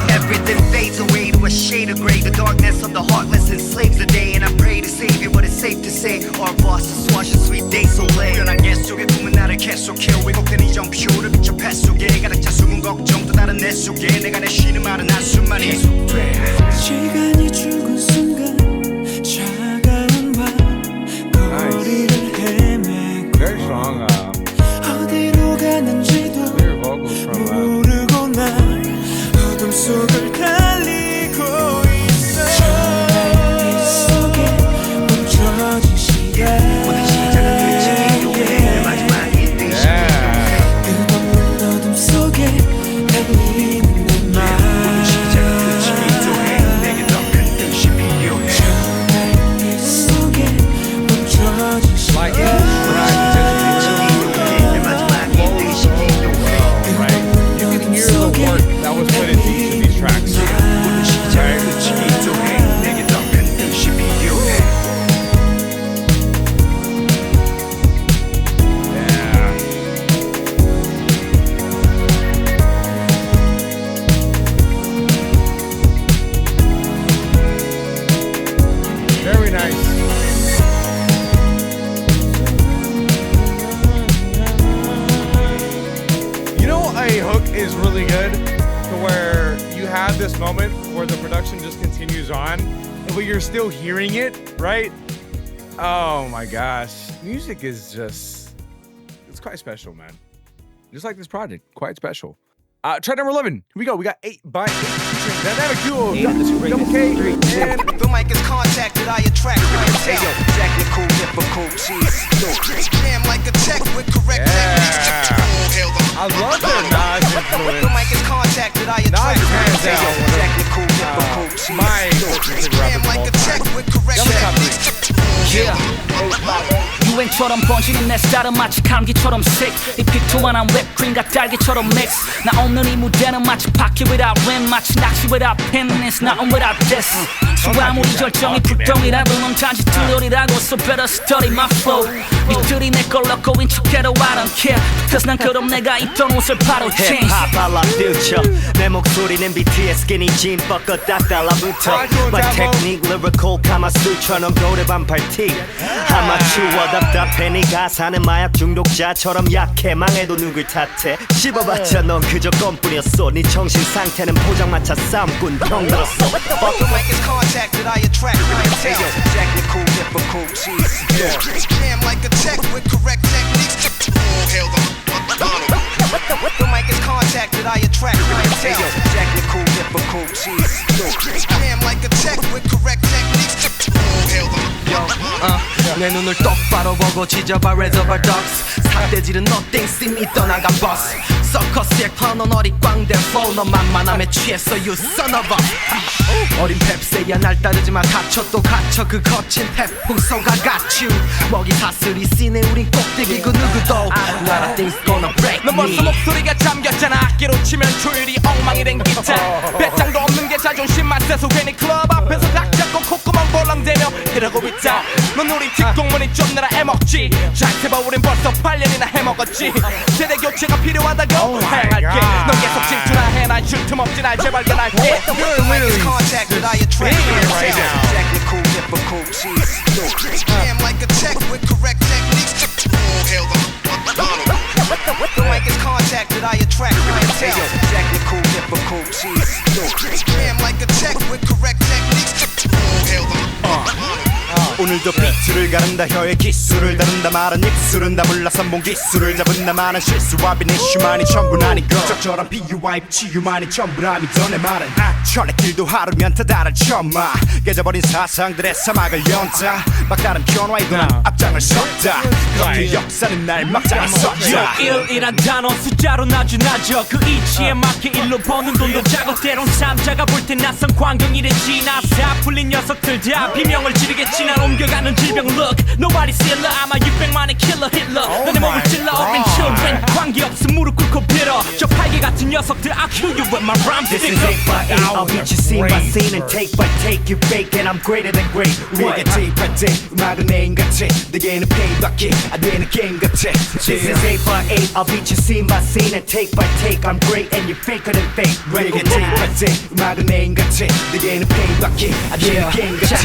Everything fades away to a shade of gray. The darkness of the heartless enslaves the day. And I pray to Savior what it's safe to say. Our boss is watching sweet day so late. 변한 개 속에 품은 나를 계속해. 왜곡된 이정표를 비춰 패 속에 가득 차 숨은 걱정 또 다른 내 속에 내가 내쉬는 말은 한숨만이 계속돼. 시간이 죽은 순간 차가운 밤 거리를 헤매고 Very strong. 어디로 가는지도 Clear vocals from 모르고 난 어둠 속을 달리고 있어 이 속에 멈춰진 시간 모든 시작은 끝이 필요해 마지막이 듯이 끝없는 어둠 속에 달리는 내 맘 모든 시작은 끝이 필요해 내게 더 큰 뜻이 필요해 이 속에 멈춰진 시간 like you can hear the work that was put into each of these tracks. Right? 내게 더 큰 뜻이 필요해 Yeah. Very nice. You know, a hook is really good to where you have this moment where the production just continues on, but you're still hearing it, right? Oh my gosh. Music is just, it's quite special, man. Just like this project, quite special. Track number 11. Here we go. We got 8 by 8 featuring Dynamic Duo, Double K, and The mic is contacted, I attract clientele. Technical difficulties. Jam like a tech with correct techniques. I love the Nas influence. The mic is contacted, I Nas attract is hands down clientele. one of Technical difficulties. my favorite Jam rappers like of a all tech time. with correct Definitely techniques. 유행처럼 번지는 내 스타일은 마치 감기처럼 sick 이픽투만한 웹크림과 딸기처럼 mix 나 없는 이 무대는 마치 바퀴 without rim 마치 낚시 without pin It's nothing without this 수 아무리 절정이 불덩이라도 넌 단지 뚫려리라고 So better study my flow 니들이 내 걸 넣고 인척해도 I don't care Cause 난 그럼 내가 입던 옷을 바로 change 힙합 발라드쳐 내 목소리는 BTS skinny jean 뻗고 딱 달라붙어 My technique lyrical 카마수처럼 고래반 팔티 아마추어 답답해 네 가사는 마약 중독자처럼 약해 망해도 누굴 탓해 씹어봤자 넌 그저 껌뿐이었어 네 정신 상태는 포장마차 싸움꾼 병들었어 But the mic is contacted I attract clientele Technical difficulties Jam like a tech with correct techniques The mic is contacted I attract clientele Technical difficulties Jam like a tech with correct techniques 내 내 눈을 똑바로 보고 지져봐 reservoir dogs 삿대질은 nothing see me 떠나간 boss 서커스의 터넌 어리 꽝된 flow 너 만만함에 취했어 you son of a 어린 펩세야 날 따르지마 갇혀 또 갇혀 그 거친 태풍 속아 got you 먹이 사슬이 씬에 우린 꼭대기고 누구도 나라 things gonna break me 너 벌써 목소리가 잠겼잖아 악기로 치면 조율이 엉망이 된 기타 배짱도 없는 게 자존심만 세서 괜히 클럽 앞에서 닭 잡고 콧구멍 볼랑대며 이러고 있다 넌 우리 뒷공문이 좀 내라 애먹지 잘 세봐 우린 벌써 8년이나 해먹었지 세대 교체가 필요하다고 행할게 넌 계속 질투나 해난 쉴 틈 없지 날 재발견할게 Contact that I attract technical, difficult, cheese Scam like a tech with correct techniques Hell the mic is contact that I attract technical, difficult, cheese Scam like a tech with correct techniques Hell the 오늘도 비트를 가른다 혀의 기술을 다룬다 말은 입술은 다 몰라 선봉 기술을 잡은 나만은 실수와 비니슈만이 전부는 아니고 적절한 비유와 입치유만이 전부라미 전에 말은 철레길도 하루면 다 다른 천마 깨져버린 사상들의 사막을 연다 막다른 변화에 난 앞장을 섰다 그렇게 역사는 날 막장을 섰다 1이란 단어 숫자로 나눠져 그 이치에 맞게 일로 버는 돈도 작고 때론 삼자가 볼 땐 낯선 광경이래 지나서 풀린 녀석들 다 비명을 지르겠지 난 옮겨가는 질병 look Nobody steal 아마 600만의 킬러 hitler 너네 몸을 찔러 어린 children 관계없음 무릎 꿇고 빌어 저 팔개 같은 녀석들 I'll kill you with my rhyme This is 8 by 8 I'll beat you scene by scene and take by take You fake and I'm greater than great 우리에게 테이프할 때 음악은 메인 같아 내게는 페이밖에 안 되는 게임 같아 This is 8 by 8 I'll beat you scene by scene and take by take I'm great and you're faker than fake 우리에게 테이프할 때 음악은 메인 같아 내게는 페이밖에 안 되는 게임 같아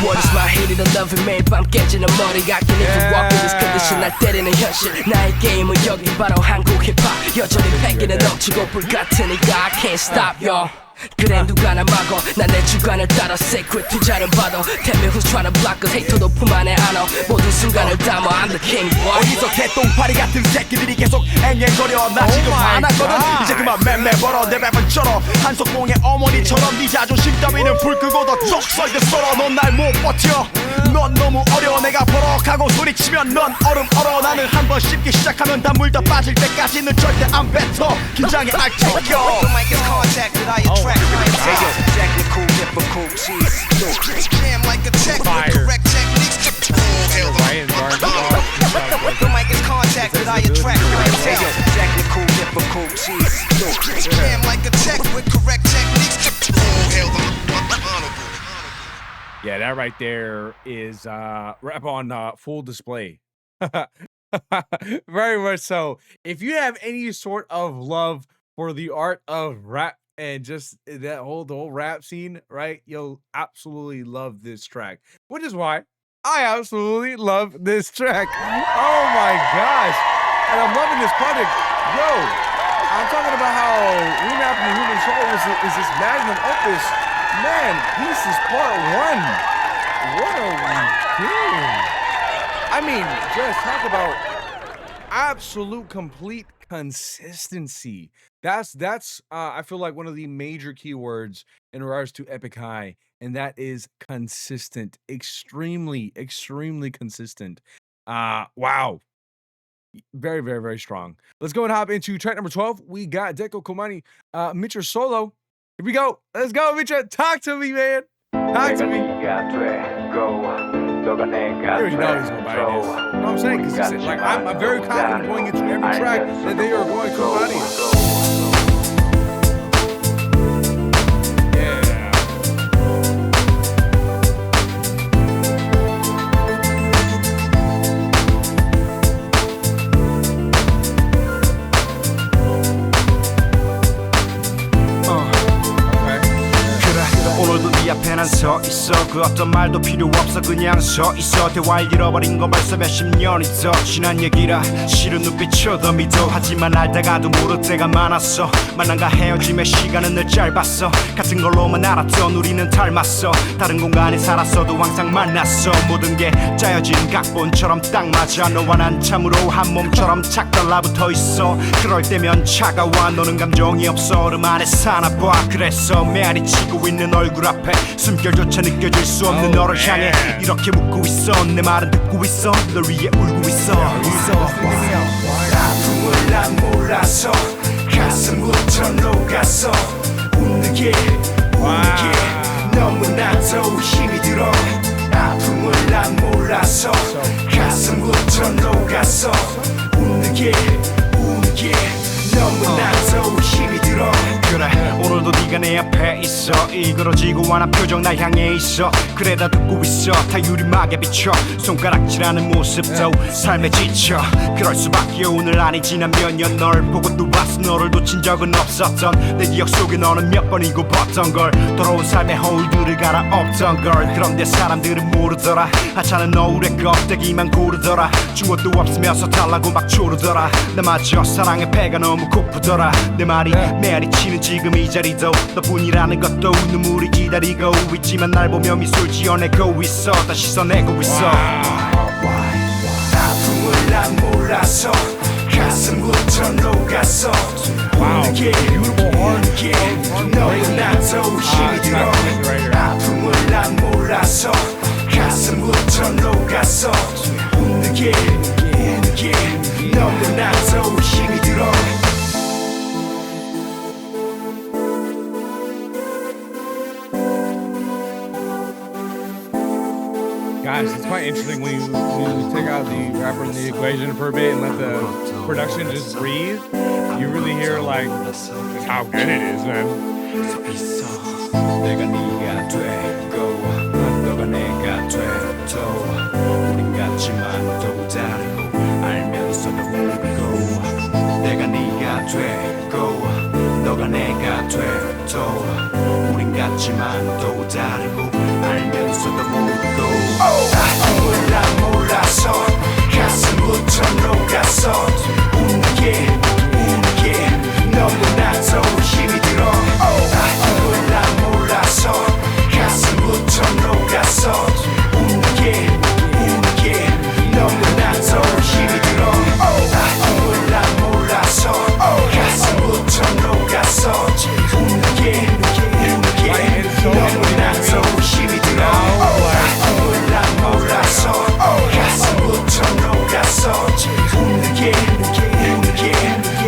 What is my hate and loving 매일 밤 깨지는 머리 I can even walk with this condition 날 때리는 현실 나의 게임은 여기 바로 한국 힙합 여전히 패기는 넘치고 불같으니까 I can't stop y'all 그래 누가 나 막어 난 내 주관을 따라 sacred 투자를 받아 Tell me who's tryna block us 헤이터도 품 안에 안어 모든 순간을 담아 I'm the king boy 어디서 개똥파리 같은 새끼들이 계속 앵앵거려 나 지금 화났거든 이제 그만 맴매 벌어 내 랩은 쩔어 한석봉의 어머니처럼 네 자존심 따위는 불 끄고 더 쭉 썰듯 썰어 넌 날 못 버텨 넌 너무 어려워 내가 버럭하고 소리치면 넌 얼음 얼어 나는 한 번 씹기 시작하면 다 물 더 빠질 때까지는 절대 안 뱉어 긴장에 알채겨 The mic is contact that I attract technical, difficult, cheese Scam like a tech with correct techniques The mic is contact that I attract technical, difficult, cheese Scam like a tech with correct techniques Yeah, that right there is rap on full display. Very much so. If you have any sort of love for the art of rap and just the whole rap scene, right? You'll absolutely love this track, which is why I absolutely love this track. Oh my gosh. And I'm loving this project. Yo, I'm talking about how Remapping the Human Soul is this magnum opus. Man, this is part one. What are we doing? I mean, just talk about absolute complete consistency. That's I feel like one of the major keywords in regards to Epik High, and that is consistent. Extremely consistent. Wow. Very, very, very strong. Let's go and hop into track number 12. We got Décalcomanie, Mitra Solo. Here we go. Let's go, Mitra. Talk to me, man. Talk to me. You already know he's gonna buy this. You know what I'm saying? Because like I'm very confident going into every track that they are going to buy this. 오늘도 네 앞에 난 서 있어 그 어떤 말도 필요 없어 그냥 서 있어 대화를 잃어버린 건 벌써 몇십 년이 더 지난 얘기라 싫은 눈빛 쳐도 믿어 하지만 알다가도 모를 때가 많았어 만남과 헤어짐의 시간은 늘 짧았어 같은 걸로만 알았던 우리는 닮았어 다른 공간에 살았어도 항상 만났어 모든 게 짜여진 각본처럼 딱 맞아 너와 난 참으로 한 몸처럼 착 달라붙어 있어 그럴 때면 차가워 너는 감정이 없어 얼음 안에 사나 봐 그래서 메아리 치고 있는 얼굴 앞에 숨결 거절조차 느껴질 수 없는 너를 향해 이렇게 묻고 있어 내 말은 듣고 있어 널 위해 울고 있어 아픔을 난 몰라서 가슴부터 녹았어 웃는 게 너무나도 힘이 들어 아픔을 난 몰라서 가슴부터 녹았어 웃는 게 너무나도 힘이 들어 그래 오늘도 네가 내 앞에 있어 일그러지고 완한 표정 날 향해 있어 그래 다 듣고 있어 다 유리막에 비춰 손가락질하는 모습도 삶에 지쳐 그럴 수밖에 오늘 아니 지난 몇 년 널 보고 또 봤어 너를 놓친 적은 없었던 내 기억 속에 너는 몇 번이고 봤던 걸 더러운 삶의 허울들을 갈아엎던 걸 그런데 사람들은 모르더라 하찮은 너울의 껍데기만 고르더라 주어도 없으면서 달라고 막 조르더라 나마저 사랑의 배가 너무 고프더라 내 말이 메아리 치는 지금 이 자리도 너뿐이라는 것도 눈물이 기다리고 있지만 날 보며 미술 지어내고 있어 다시 써내고 있어 아픔을 난 몰라서 가슴부터 녹았어 웃는 게 너무나도 힘이 들어 아픔을 난 몰라서 가슴부터 녹았어 웃는 게 너무나도 힘이 들어 Guys, it's quite interesting when you take out the rapper in the equation for a bit and let the production just breathe. You really hear like just how good it is, man. 내가 네가 되고 너가 내가 돼도 우린 같지만 또 다르고 알면서도 모르고 내가 네가 되고 너가 내가 돼도 우린 같지만 또 다르고 알면서도 모르고 아픔을 난 몰라서 가슴부터 녹았어 웃는 게 너무나도 힘이 들어 아픔을 난 몰라서 가슴부터 녹았어 웃는 게 너무나도 힘이 들어 아픔을 난 몰라서 가슴부터 녹았어 웃는 게 너무나도 힘이 들어 아픔을 난 몰라서 가슴부터 녹았어 웃는 게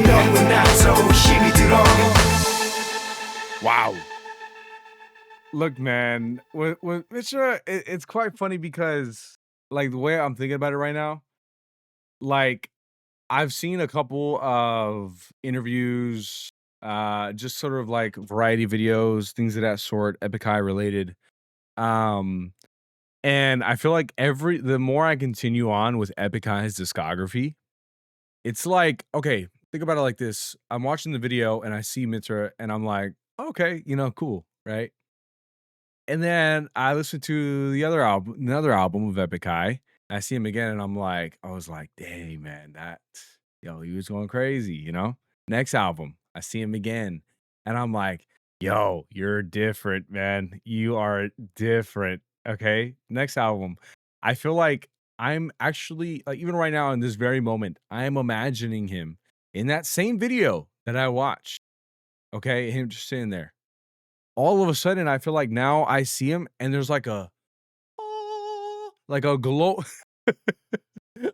너무나도 힘이 들어 Wow. Look, man, with Mitra, it's quite funny because, like, the way I'm thinking about it right now, like, I've seen a couple of interviews, just sort of like variety videos, things of that sort, Epik High related. Um, and I feel like the more I continue on with Epik High's discography, it's like, okay, think about it like this. I'm watching the video and I see Mitra and I'm like, okay, cool, right? And then I listen to another album of Epik High. I see him again and I was like, dang, man, he was going crazy, Next album, I see him again and I'm like, yo, you're different, man. You are different. Okay. Next album, I feel like I'm actually, like, even right now in this very moment, I am imagining him in that same video that I watched. Okay. Him just sitting there. All of a sudden, I feel like now I see him and there's like a glow,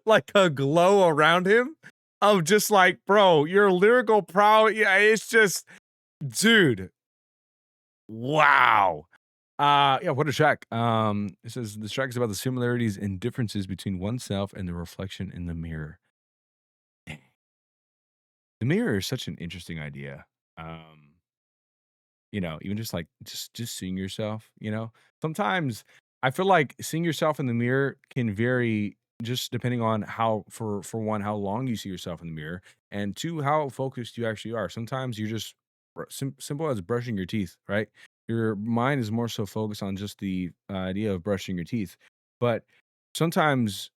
like a glow around him. I'm just like, bro, your lyrical prowess. Yeah, it's just, dude. Wow. Yeah, what a track. It says this track is about the similarities and differences between oneself and the reflection in the mirror. The mirror is such an interesting idea. Even just like just seeing yourself, Sometimes I feel like seeing yourself in the mirror can vary just depending on for one, how long you see yourself in the mirror, and two, how focused you actually are. Sometimes you're just simple as brushing your teeth, right? Your mind is more so focused on just the idea of brushing your teeth. But sometimes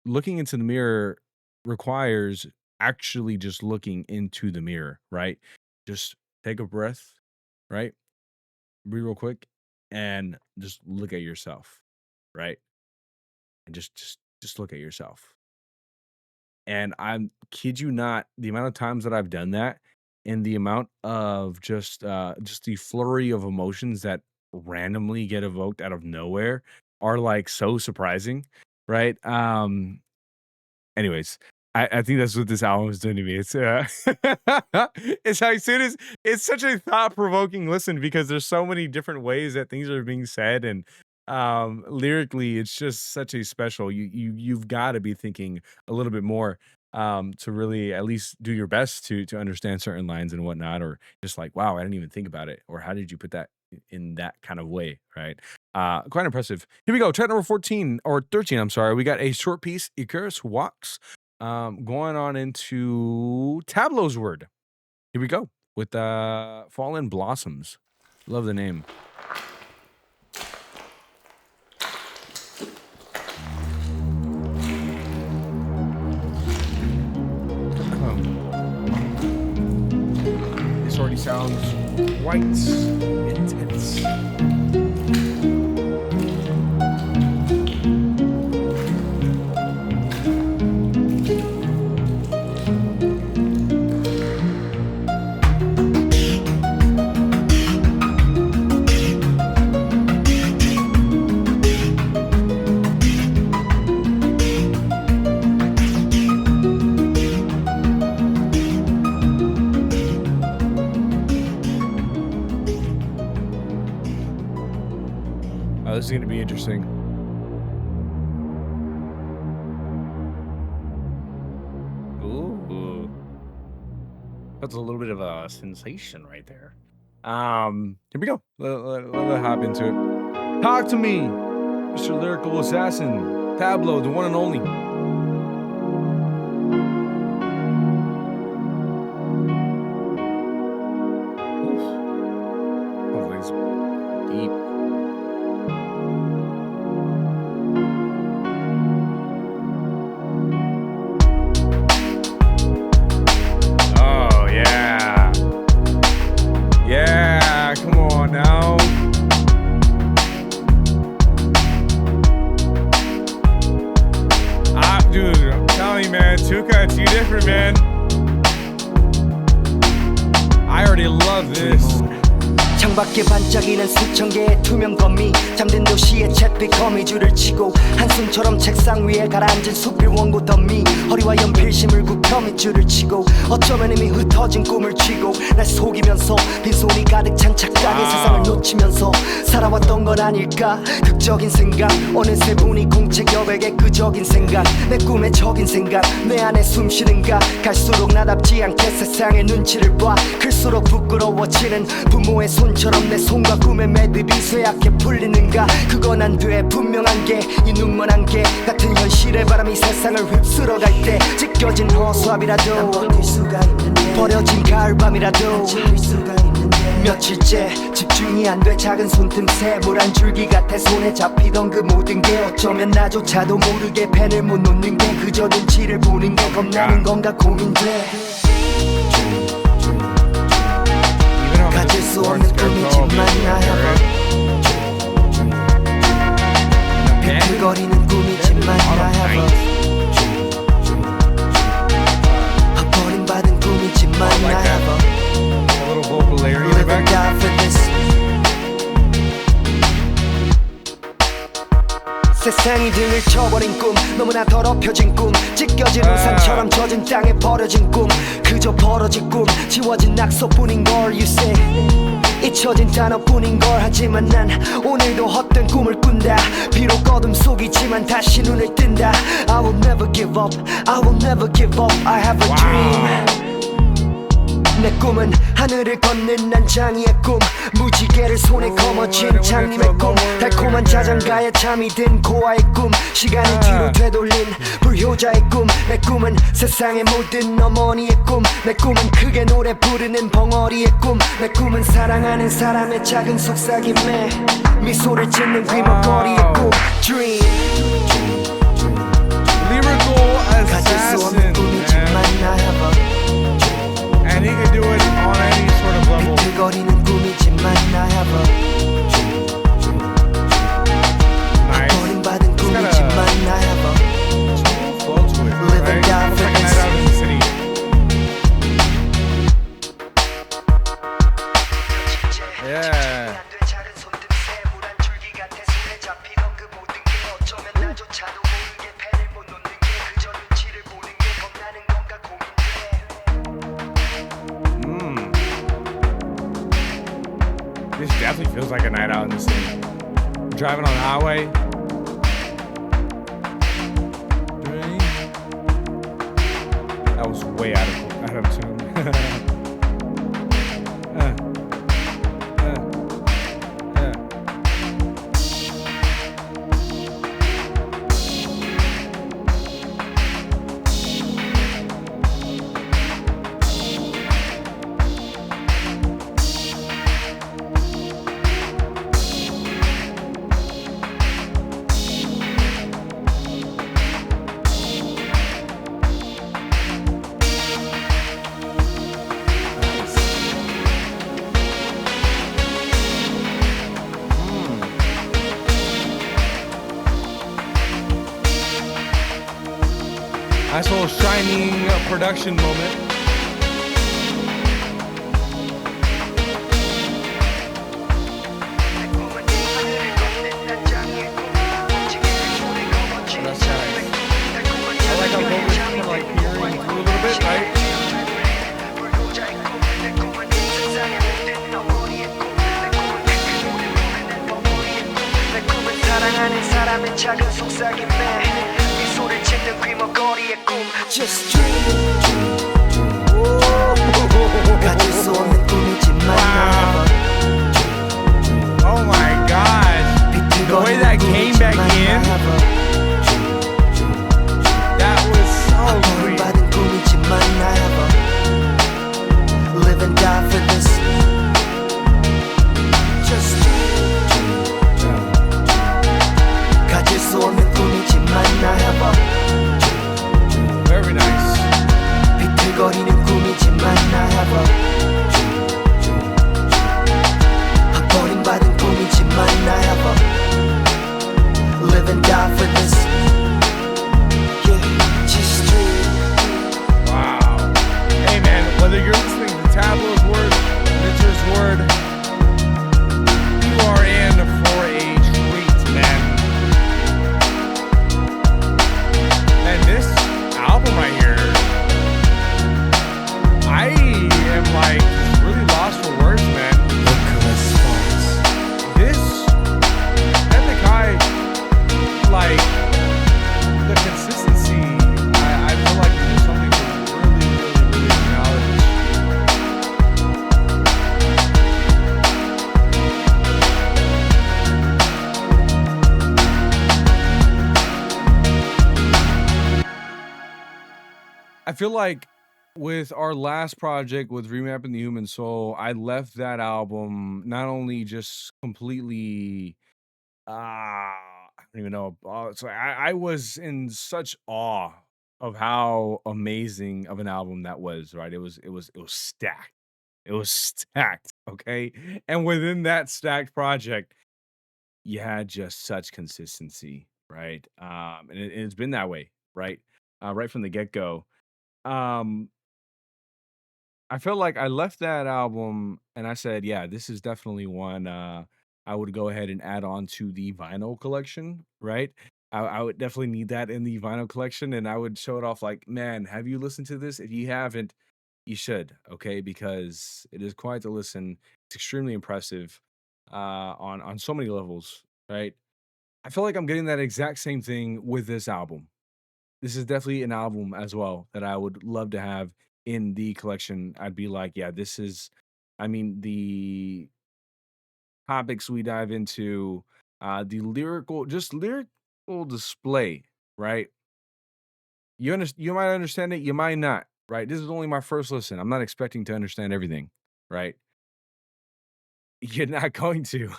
looking into the mirror requires actually just looking into the mirror, right? Just take a breath, right? Breathe real quick and just look at yourself, right? And just look at yourself. And I'm kid you not, the amount of times that I've done that and the amount of just the flurry of emotions that randomly get evoked out of nowhere are like so surprising, right? Anyways, I think that's what this album is doing to me. It's it's how soon as it's such a thought-provoking listen because there's so many different ways that things are being said, and lyrically it's just such a special. You've got to be thinking a little bit more to really at least do your best to understand certain lines and whatnot, or just like, wow, I didn't even think about it, or how did you put that in that kind of way, right? Quite impressive. Here we go, track number 14 or 13, I'm sorry. We got a short piece, Icarus Walks, going on into Tableau's word. Here we go with Fallen Blossoms. Love the name. This already sounds quite intense. This is going to be interesting. Ooh. That's a little bit of a sensation right there. Here we go. Let's hop into it. Talk to me, Mr. Lyrical Assassin. Tableau, the one and only. Oof. Sounds like deep. Yeah, come on now. Dude, I'm telling you, man, Tuka, it's you different, man. I already love this. 창밖에 반짝이는 수천 개의 투명 거미 잠든 도시의 잿빛 거미줄을 치고 한숨처럼 책상 위에 가라앉은 수필 원고 더미 허리와 연필 심을 굽혀 밑줄을 치고 어쩌면 이미 흩어진 꿈을 쥐고 날 속이면서 빈손이 가득 찬 착각의 세상을 놓치면서 살아왔던 건 아닐까 극적인 생각 어느새 분이 공책 여백의 끄적인 생각 내 꿈의 적인 생각 내 안에 숨쉬는가 갈수록 나답지 않게 세상의 눈치를 봐 클수록 부끄러워지는 부모의 손처럼 내 손과 꿈의 매듭이 쇠약해 풀리는가 그건 안 돼 분명한 게 이 눈먼 안개 같은 현실의 바람이 세상을 휩쓸어갈 때 찢겨진 허수아비라도 버틸 수가 있는데 버려진 가을밤이라도 지울 수가 있는데 며칠째 집중이 안 돼 작은 손틈새 물 한 줄기 같아 손에 잡히던 그 모든 게 어쩌면 나조차도 모르게 펜을 못 놓는 게 그저 눈치를 보는 게 겁나는 건가 고민돼 가질 수 없는 꿈이지만 나야 비틀거리는 꿈이지만 나야 버림받은 꿈이지만 나야 Live and die for this 세상이 등을 쳐버린 꿈 너무나 더럽혀진 꿈 찢겨진 우산처럼 젖은 땅에 버려진 꿈 그저 벌어진 꿈 지워진 낙서뿐인걸 you say 잊혀진 단어뿐인걸 하지만 난 오늘도 헛된 꿈을 꾼다 비록 어둠 속이지만 다시 눈을 뜬다 I will never give up I will never give up I have a dream 내 꿈은 하늘을 걷는 난장이의 꿈 무지개를 손에 거머쥔 장님의 꿈 달콤한 자장가에 잠이 든 고아의 꿈 시간을 뒤로 되돌린 불효자의 꿈 내 꿈은 세상의 모든 어머니의 꿈 내 꿈은 크게 노래 부르는 벙어리의 꿈 내 꿈은 사랑하는 사람의 작은 속삭임에 미소를 짓는 귀머거리의 꿈 Dream Lyrical Assassin, and he can do it on any sort of level. 비틀거리는 꿈이지만 나야 Nice. 버림받은 꿈이지만 나야 Flow to it, Live and right? die It's for like a night this out in the city. Yeah definitely feels like a night out in the city. Driving on the highway. That was way out of tune. Nice little shining production moment. That's nice. I like how vocals kind of like peering through a little bit, right? Just dream 가질 수 없는 꿈이지만 Oh my god. The way that came back in. That was so sweet. 받은 꿈이지만 I have a live and die for this. Just dream 가질 수 없는 꿈이지만 I have a Very nice. 비틀거리는 꿈이지만 I have a 버림받은 꿈이지만 I have a live and die for this. Yeah, just dream. Wow. Hey man, whether you're listening to Tableau's word, Mitchell's word, you are in for a treat, man. And this album right here, I am like really lost for words, man. Icarus Walks. This Epik High, like the consistency, I feel like it's something to really acknowledge. I feel like with our last project with Remapping the Human Soul, I left that album not only just completely I don't even know. So I was in such awe of how amazing of an album that was, right? It was stacked. It was stacked, okay? And within that stacked project, you had just such consistency, right? And it's been that way, right? Right from the get-go. Um, I feel like I left that album and I said, yeah, this is definitely one I would go ahead and add on to the vinyl collection, right? I would definitely need that in the vinyl collection and I would show it off like, man, have you listened to this? If you haven't, you should, okay? Because it is quite the listen. It's extremely impressive on so many levels, right? I feel like I'm getting that exact same thing with this album. This is definitely an album as well that I would love to have in the collection. I'd be like, yeah, this is, I mean, the topics we dive into, the lyrical display, right? You might understand it, you might not, right? This is only my first listen. I'm not expecting to understand everything, right? You're not going to.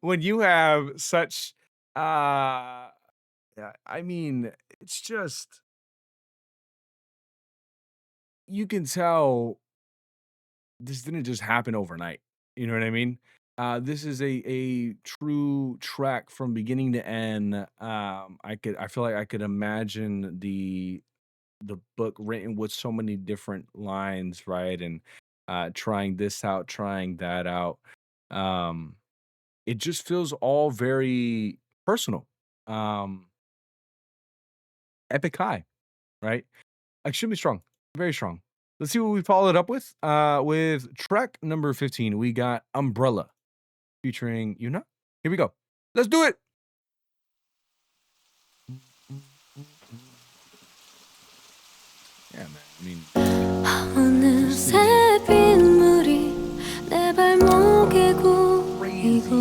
When you have such, yeah, I mean, it's just you can tell this didn't just happen overnight. You know what I mean? This is a true track from beginning to end. I feel like I could imagine the book written with so many different lines, right? And trying this out, trying that out. Um, it just feels all very personal. Um, Epic High, right? Extremely strong, very strong. Let's see what we followed up with. With track number 15, we got Umbrella. featuring Yuna. Here we go. Let's do it. Yeah, man. I mean, 어느새 빗물이 내 발목에 고이고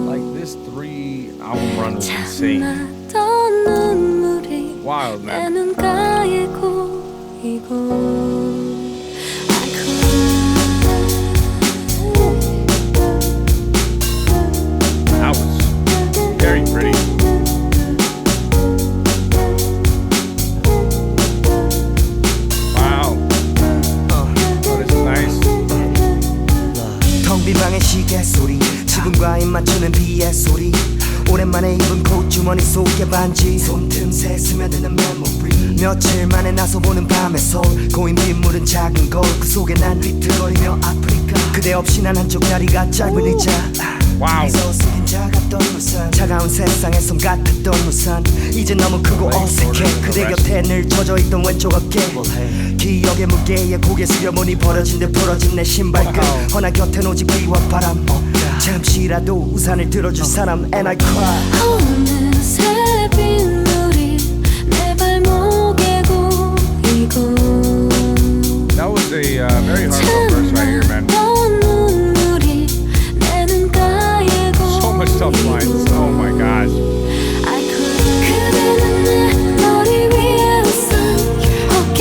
like this 3-album run was insane. 참았던 눈물이 Wild, 내 man. 눈가에 고이고 That was very pretty. Wow. Oh, this is nice. 텅 빈 방의 시계 소리 지붕과 입 맞추는 비의 소리 오랜만에 입은 콧 주머니 속에 반지 손틈새 스며드는 메모리 며칠 만에 나서 보는 밤의 서울 고인 빗물은 작은 거울 그 속에 난 비틀거리며 아프리카 그대 없이 난 한쪽 다리가 짧은 의자 와우. 그래서 작았던 우산 차가운 세상에 손 같았던 우산 이제 너무 크고 어색해 그대 곁에 늘 젖어있던 왼쪽 어깨 기억의 무게에 고개 숙여보니 버려진 듯 부러진 내 신발끈 허나 곁엔 오직 비와 바람 잠시라도 우산을 들어줄 사람 And I cry 어느새 빗물이 내 발목에 고이고 That was a very heartfelt verse right here, man. 눈물이 내 눈가에 So much tough lines. Oh my gosh. 그대는 내 머리 위에 우산 어깨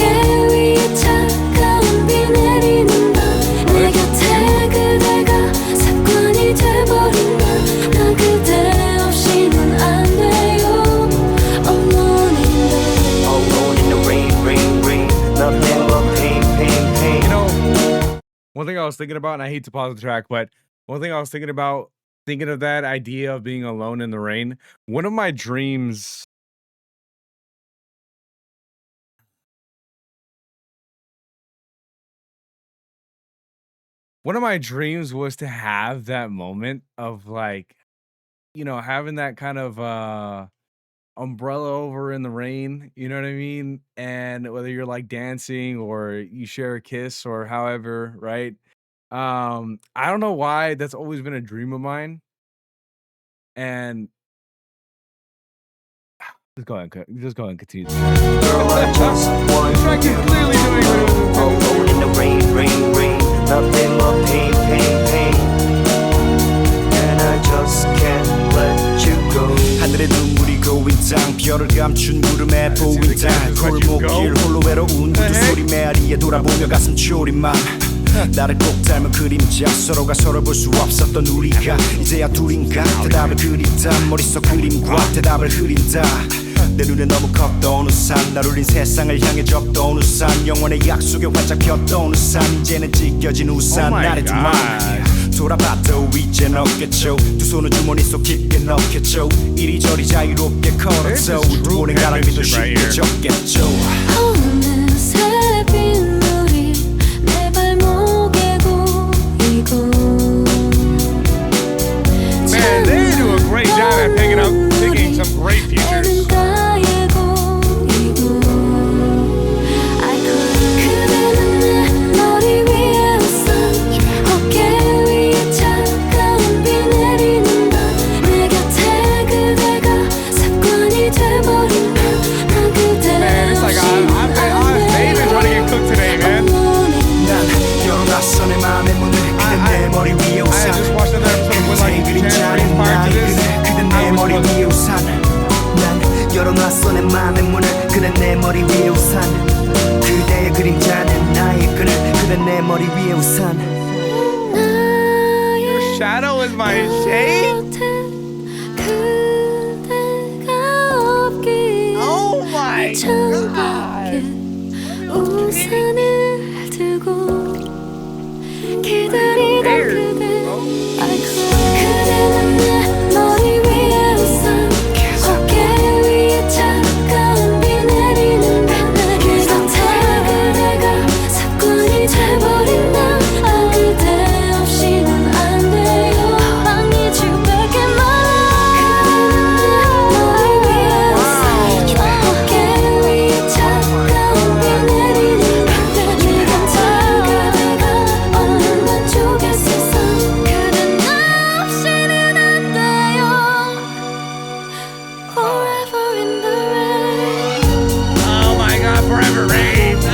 위에 차가운 비 내리는 밤 내 곁에 그대가 습관이 돼버린 나 그대 없이는 안 돼요 Alone in the Alone in the rain, rain, rain Nothing but pain, pain, pain You know, one thing I was thinking about, and I hate to pause the track, but one thing I was thinking about, thinking of that idea of being alone in the rain, one of my dreams was to have that moment of like, you know, having that kind of umbrella over in the rain, you know what I mean? And whether you're like dancing or you share a kiss or however, right? I don't know why that's always been a dream of mine. And just go ahead and continue. Girl, I just want The track is clearly doing what it was intended to Alone in the rain, rain, rain Nothing but pain, pain, pain And I just can't let you go 하늘에 눈물이 고인 땅 별을 감춘 구름에 보인 달 골목길 홀로 외로운 구두 소리 메아리에 돌아보며 가슴 졸임만 나를 꼭 닮은 그림자 서로가 서로 볼 수 없었던 우리가 이제야 둘인가 대답을 그린다 머릿속 그림과 대답을 흐린다 내 눈에 너무 컸던 우산 날 울린 세상을 향해 접던 우산 영원의 약속에 활짝 폈던 우산 이제는 찢겨진 우산 나를 두만 돌아봐도 이젠 없겠죠 두 손은 주머니 속 깊게 넣겠죠 이리저리 자유롭게 걸었어 우두모는 가랑비도 쉽게 젖겠죠 어느새 빗물이 내 발목에 고이고 Man, they do a great job at picking some great features. 그대는 내 머리 위에 우산 어깨 위에 차가운 비 내리는 밤 내 곁에 그대가 습관이 돼버린 나 그대 Man, it's like I've been trying to get cooked today, man. 난 열어놨어 내 맘의 문을 그댄 내 머리 위에 I 우산 had just watched another episode with like 그림자는 prior to 나의 this. 그대 내 머리 위에 우산 난 열어놨어 내 맘의 문을 그댄 내 머리 위에 우산 그대의 그림자는 나의 끈을 그댄 내 머리 위에 우산 Your shadow is my shade? 그대가 없기에 Oh my 창밖에 우산을 들고 기다리던 그대 그대는 내 머리 위에 우산 어깨 위에 차가운 비 내리는 밤 내 곁에 그대가 습관이 돼버린 나 그대 없이는 안 돼요 I need you back forever reigns.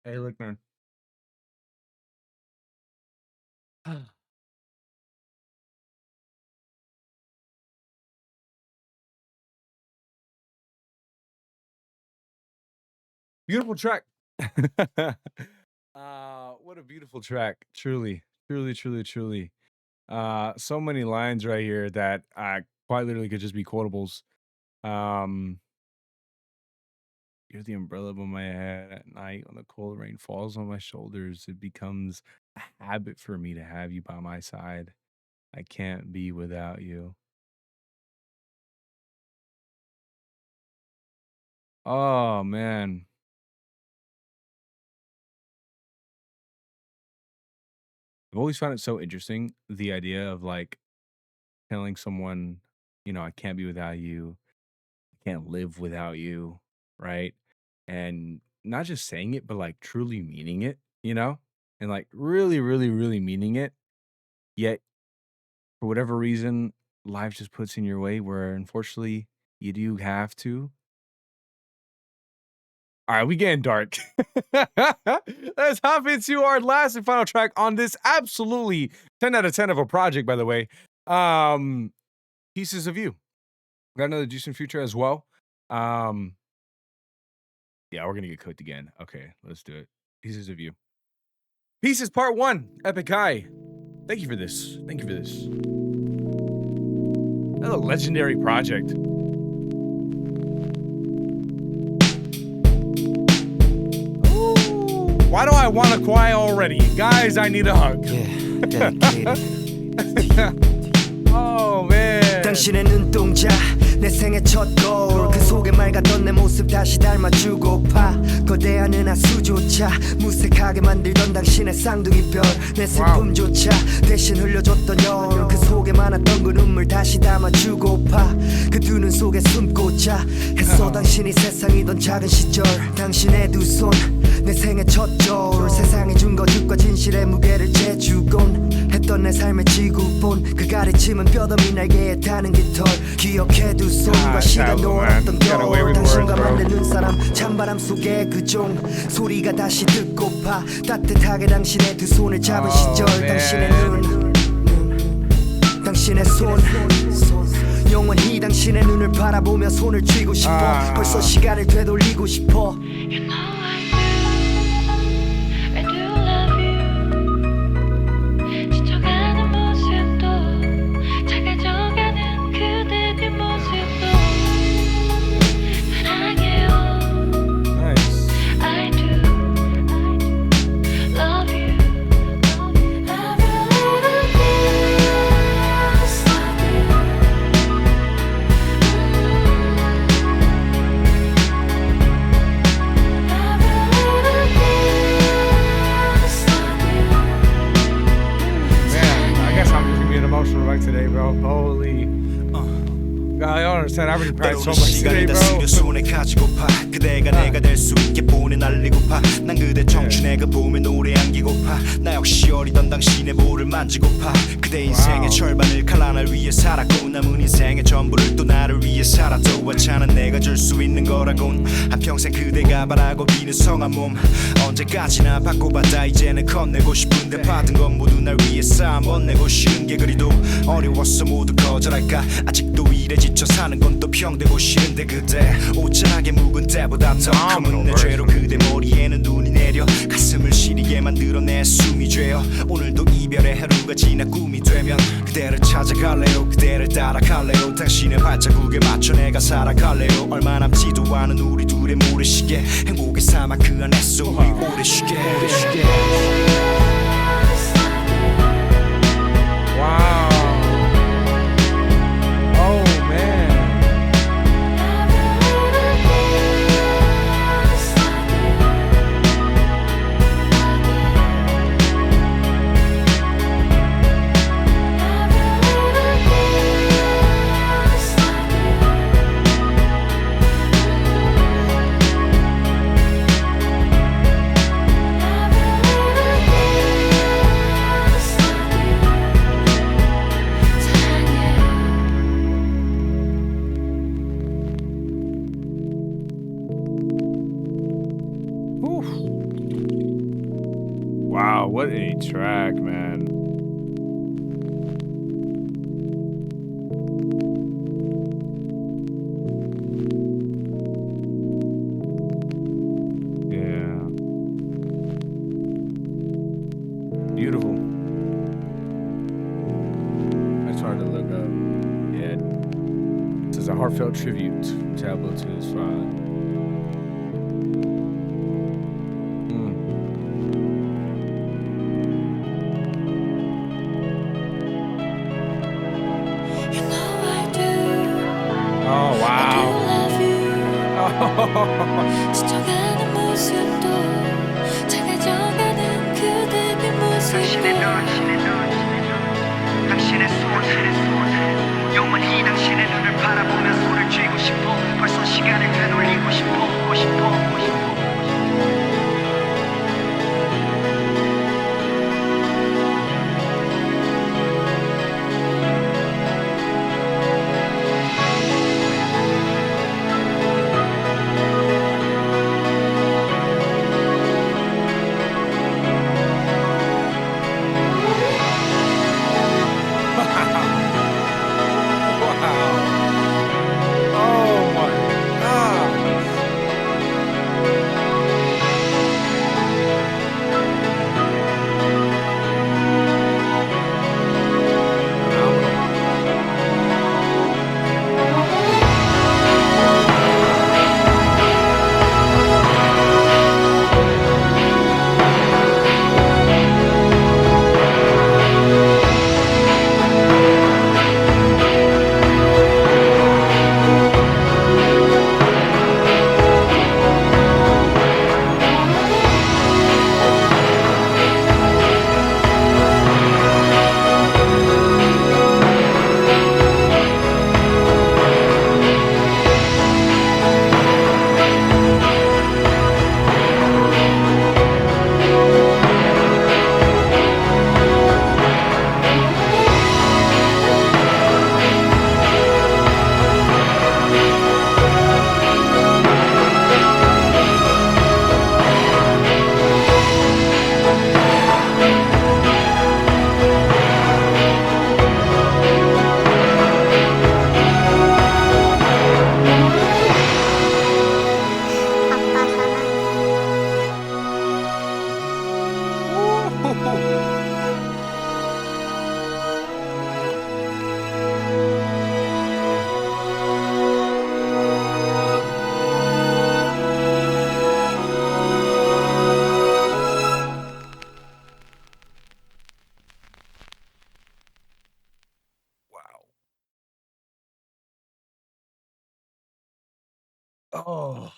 Hey, look, man. Beautiful track. What a beautiful track. Truly, truly, truly, truly. So many lines right here that quite literally could just be quotables. Um, you're the umbrella above my head at night when the cold rain falls on my shoulders. It becomes a habit for me to have you by my side. I can't be without you. Oh man. I've always found it so interesting, the idea of like telling someone, I can't be without you, I can't live without you, right? And not just saying it, but like truly meaning it, and like really, really, really meaning it. Yet, for whatever reason, life just puts in your way where unfortunately you do have to. All right, we getting dark. Let's hop into our last and final track on this absolutely 10 out of 10 of a project, by the way. Pieces of You. Got another decent future as well. Yeah, we're gonna get cooked again. Okay, let's do it. Pieces of You. Pieces Part 1, Epik High. Thank you for this. Thank you for this. Another legendary project. Why do I want to cry already? Guys, I need a hug. Yeah, dedicated. Oh, man. 당신의 눈동자 내 생애 첫 거울 그 속에 맑았던 내 모습 다시 닮아주고파 거대한 은하수조차 무색하게 만들던 당신의 쌍둥이별 내 슬픔조차 대신 흘려줬던 여울 그 속에 많았던 그 눈물 다시 담아주고파 그 두 눈 속에 숨고자 했어 당신이 세상이던 작은 시절 당신의 두 손 내 생애 첫 저울 세상에 준 거짓과 진실의 무게를 재주곤 했던 내 삶의 지구본 그 가르침은 뼈더미 날개에 타는 깃털 기억해 두 손과 시간 놓았던 겨울 당신과 만난 눈사람 찬바람 속의 그 종 소리가 다시 듣고파 따뜻하게 당신의 두 손을 잡은 시절 당신의 눈 당신의 손 영원히 당신의 눈을 바라보며 손을 쥐고 싶어 벌써 시간을 되돌리고 싶어 today, bro. Holy. God, I don't understand. I already cried so much today, bro. 손에 가지고파 그대가 내가 될 수 있게 보내 날리고파 난 그대 청춘의 그 봄에 노래 안기고파 나 역시 어리던 당신의 볼을 만지고파 그대 인생의 절반을 칼라 날 위해 살았고 남은 인생의 전부를 또 나를 위해 살았도 왔잖아 내가 줄 수 있는 거라곤 한평생 그대가 바라고 비는 성한 몸 언제까지나 받고받아 이제는 건네고 싶은데 받은 건 모두 날 위해 쌓아 멋내고 싫은 게 그리도 어려웠어 모두 거절할까 아직도 일에 지쳐 사는 건 또 평되고 싫은데 그대 오짠하게 묵은 때보다 더 검은 내 죄로 그대 머리에는 눈이 내려 가슴을 시리게 만들어 내 숨이 죄어 오늘도 이별의 하루가 지나 꿈이 되면 그대를 찾아갈래요 그대를 따라갈래요 당신의 발자국에 맞춰 내가 살아갈래요 얼마 남지도 않은 우리 둘의 모래시계 행복의 사막 그 안에서 우리 오래 쉬게 track, man. Yeah. Beautiful. That's hard to look up. Yeah. This is a heartfelt tribute from Tableau to his father. You know I do. Oh, I wow. do love you. 스쳐가는 모습도 작아져가는 그대 그 모습도 당신의 손 영원히 당신의 눈을 바라보며 손을 쥐고 싶어 벌써 시간을 되돌리고 싶어 Oh my God. Oh.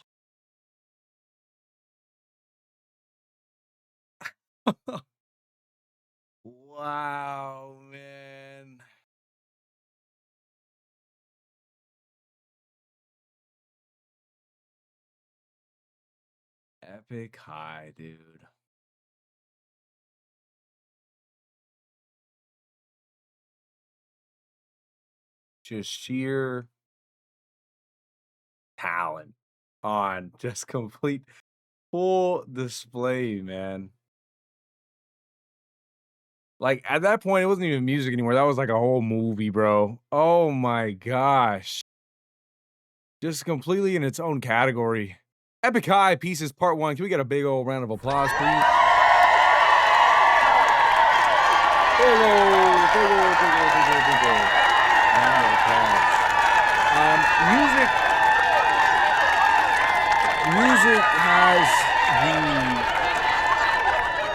Wow, man. Epik High, dude. Just sheer talent on just complete full display, man. Like at that point, it wasn't even music anymore. That was like a whole movie, bro. Oh my gosh. Just completely in its own category. Epik High Pieces Part 1. Can we get a big old round of applause, please? Big old. Round of applause. Music has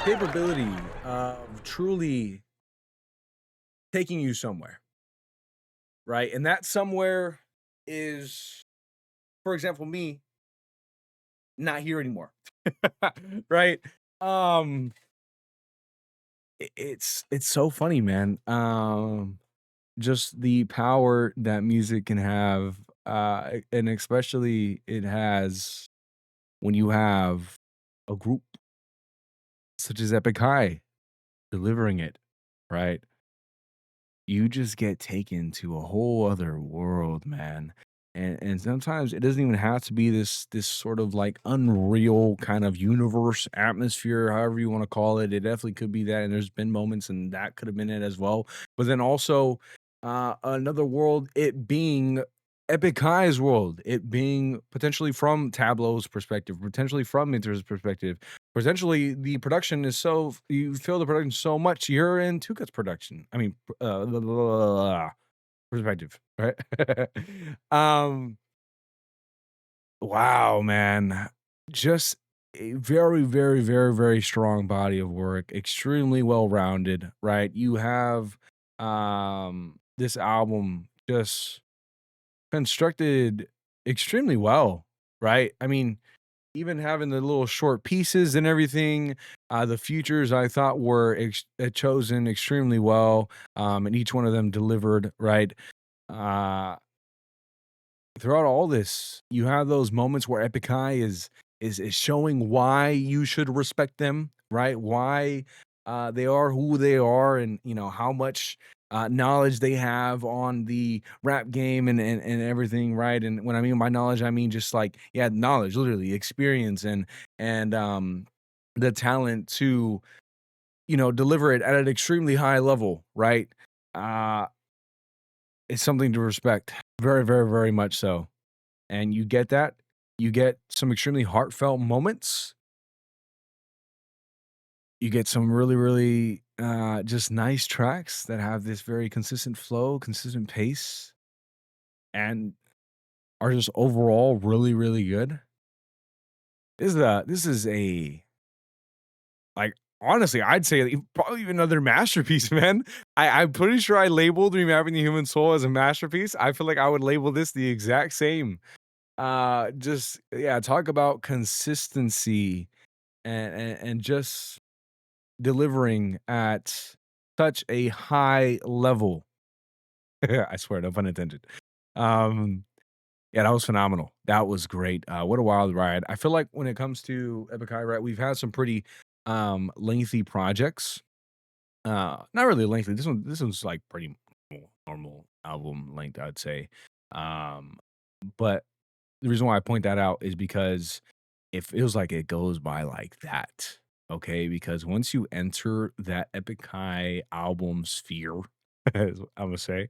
the capability of truly taking you somewhere, right? And that somewhere is, for example, me not here anymore, right? Um, it's so funny, man. Just the power that music can have, and especially it has when you have a group such as Epik High delivering it, right? You just get taken to a whole other world, man. And sometimes it doesn't even have to be this sort of like unreal kind of universe atmosphere, however you want to call it. It definitely could be that, and there's been moments, and that could have been it as well. But then also, another world, it being Epic High's world, it being potentially from Tableau's perspective, potentially from Minter's perspective, potentially the production is so you feel the production so much you're in Tukat's production. I mean, perspective, right? um, wow, man. Just a very, very, very, very strong body of work, extremely well-rounded, right? You have this album just constructed extremely well, right? I mean, even having the little short pieces and everything, the futures I thought were chosen extremely well, and each one of them delivered, right? Uh, Throughout all this, you have those moments where Epic High is showing why you should respect them, right? Why they are who they are, and how much knowledge they have on the rap game and everything, right? And when I mean by knowledge, I mean just like knowledge, literally experience and the talent to deliver it at an extremely high level, right? Uh, it's something to respect, very, very, very much so. And you get that. You get some extremely heartfelt moments. You get some really, really just nice tracks that have this very consistent flow, consistent pace, and are just overall really, really good. This is a like honestly, I'd say probably even another masterpiece, man. I'm pretty sure I labeled Remapping the Human Soul as a masterpiece. I feel like I would label this the exact same. Just talk about consistency and just delivering at such a high level. I swear, no pun intended. Um, yeah, that was phenomenal. That was great. What a wild ride. I feel like when it comes to Epic High, right, we've had some pretty lengthy projects. Not really lengthy. This one's like pretty normal album length, I'd say. Um, but the reason why I point that out is because it feels like it goes by like that. Okay, because once you enter that Epic High album sphere, as I'm gonna say,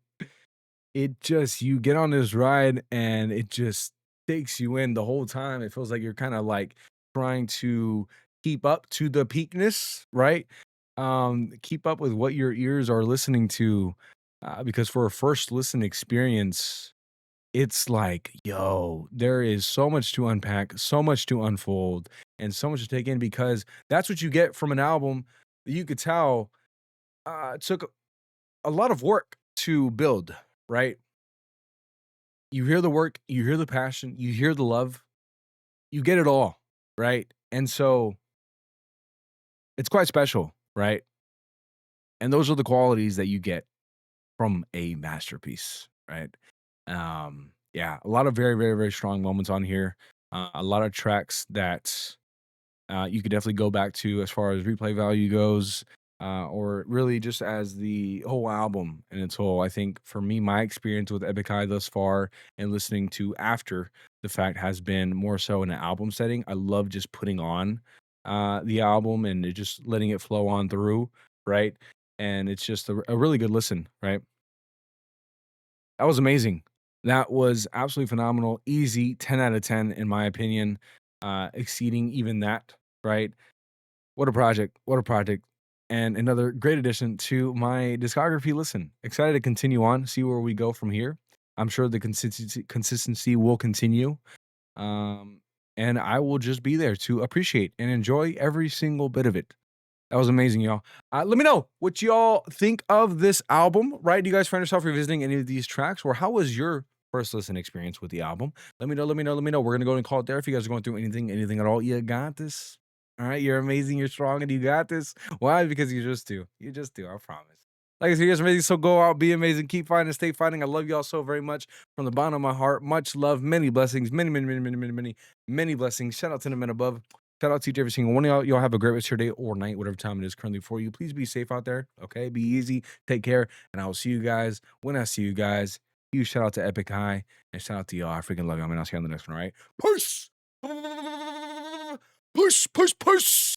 it just you get on this ride and it just takes you in the whole time. It feels like you're kind of like trying to keep up to the peakness, right? Keep up with what your ears are listening to, because for a first listen experience, it's like, yo, there is so much to unpack, so much to unfold, and so much to take in because that's what you get from an album that you could tell took a lot of work to build, right? You hear the work, you hear the passion, you hear the love, you get it all, right? And so it's quite special, right? And those are the qualities that you get from a masterpiece, right? Yeah, a lot of very, very, very strong moments on here. A lot of tracks that you could definitely go back to as far as replay value goes, or really just as the whole album in its whole. I think for me, my experience with Epic High thus far and listening to after the fact has been more so in an album setting. I love just putting on the album and just letting it flow on through, right? And it's just a really good listen, right? That was amazing. That was absolutely phenomenal. Easy 10 out of 10 in my opinion, exceeding even that, right? What a project. What a project. And another great addition to my discography listen. Excited to continue on, see where we go from here. I'm sure the consistency will continue. Um, and I will just be there to appreciate and enjoy every single bit of it. That was amazing, y'all. Let me know what y'all think of this album, right? Do you guys find yourself revisiting any of these tracks, or how was your first listen experience with the album? Let me know, let me know, let me know. We're going to go and call it there. If you guys are going through anything at all, you got this. All right, you're amazing, you're strong, and you got this. Why? Because you just do. You just do, I promise. Like I said, you guys are amazing, so go out, be amazing, keep fighting, stay fighting. I love y'all so very much from the bottom of my heart. Much love, many blessings, many blessings. Shout out to the men above. Shout out to each every single one of y'all. Y'all have a great rest of your day or night, whatever time it is currently for you. Please be safe out there, okay? Be easy, take care, and I will see you guys when I see you guys. Huge shout out to Epik High and shout out to y'all. I freaking love you. I mean, I'll see you on the next one, all right? Peace! Push, push, push!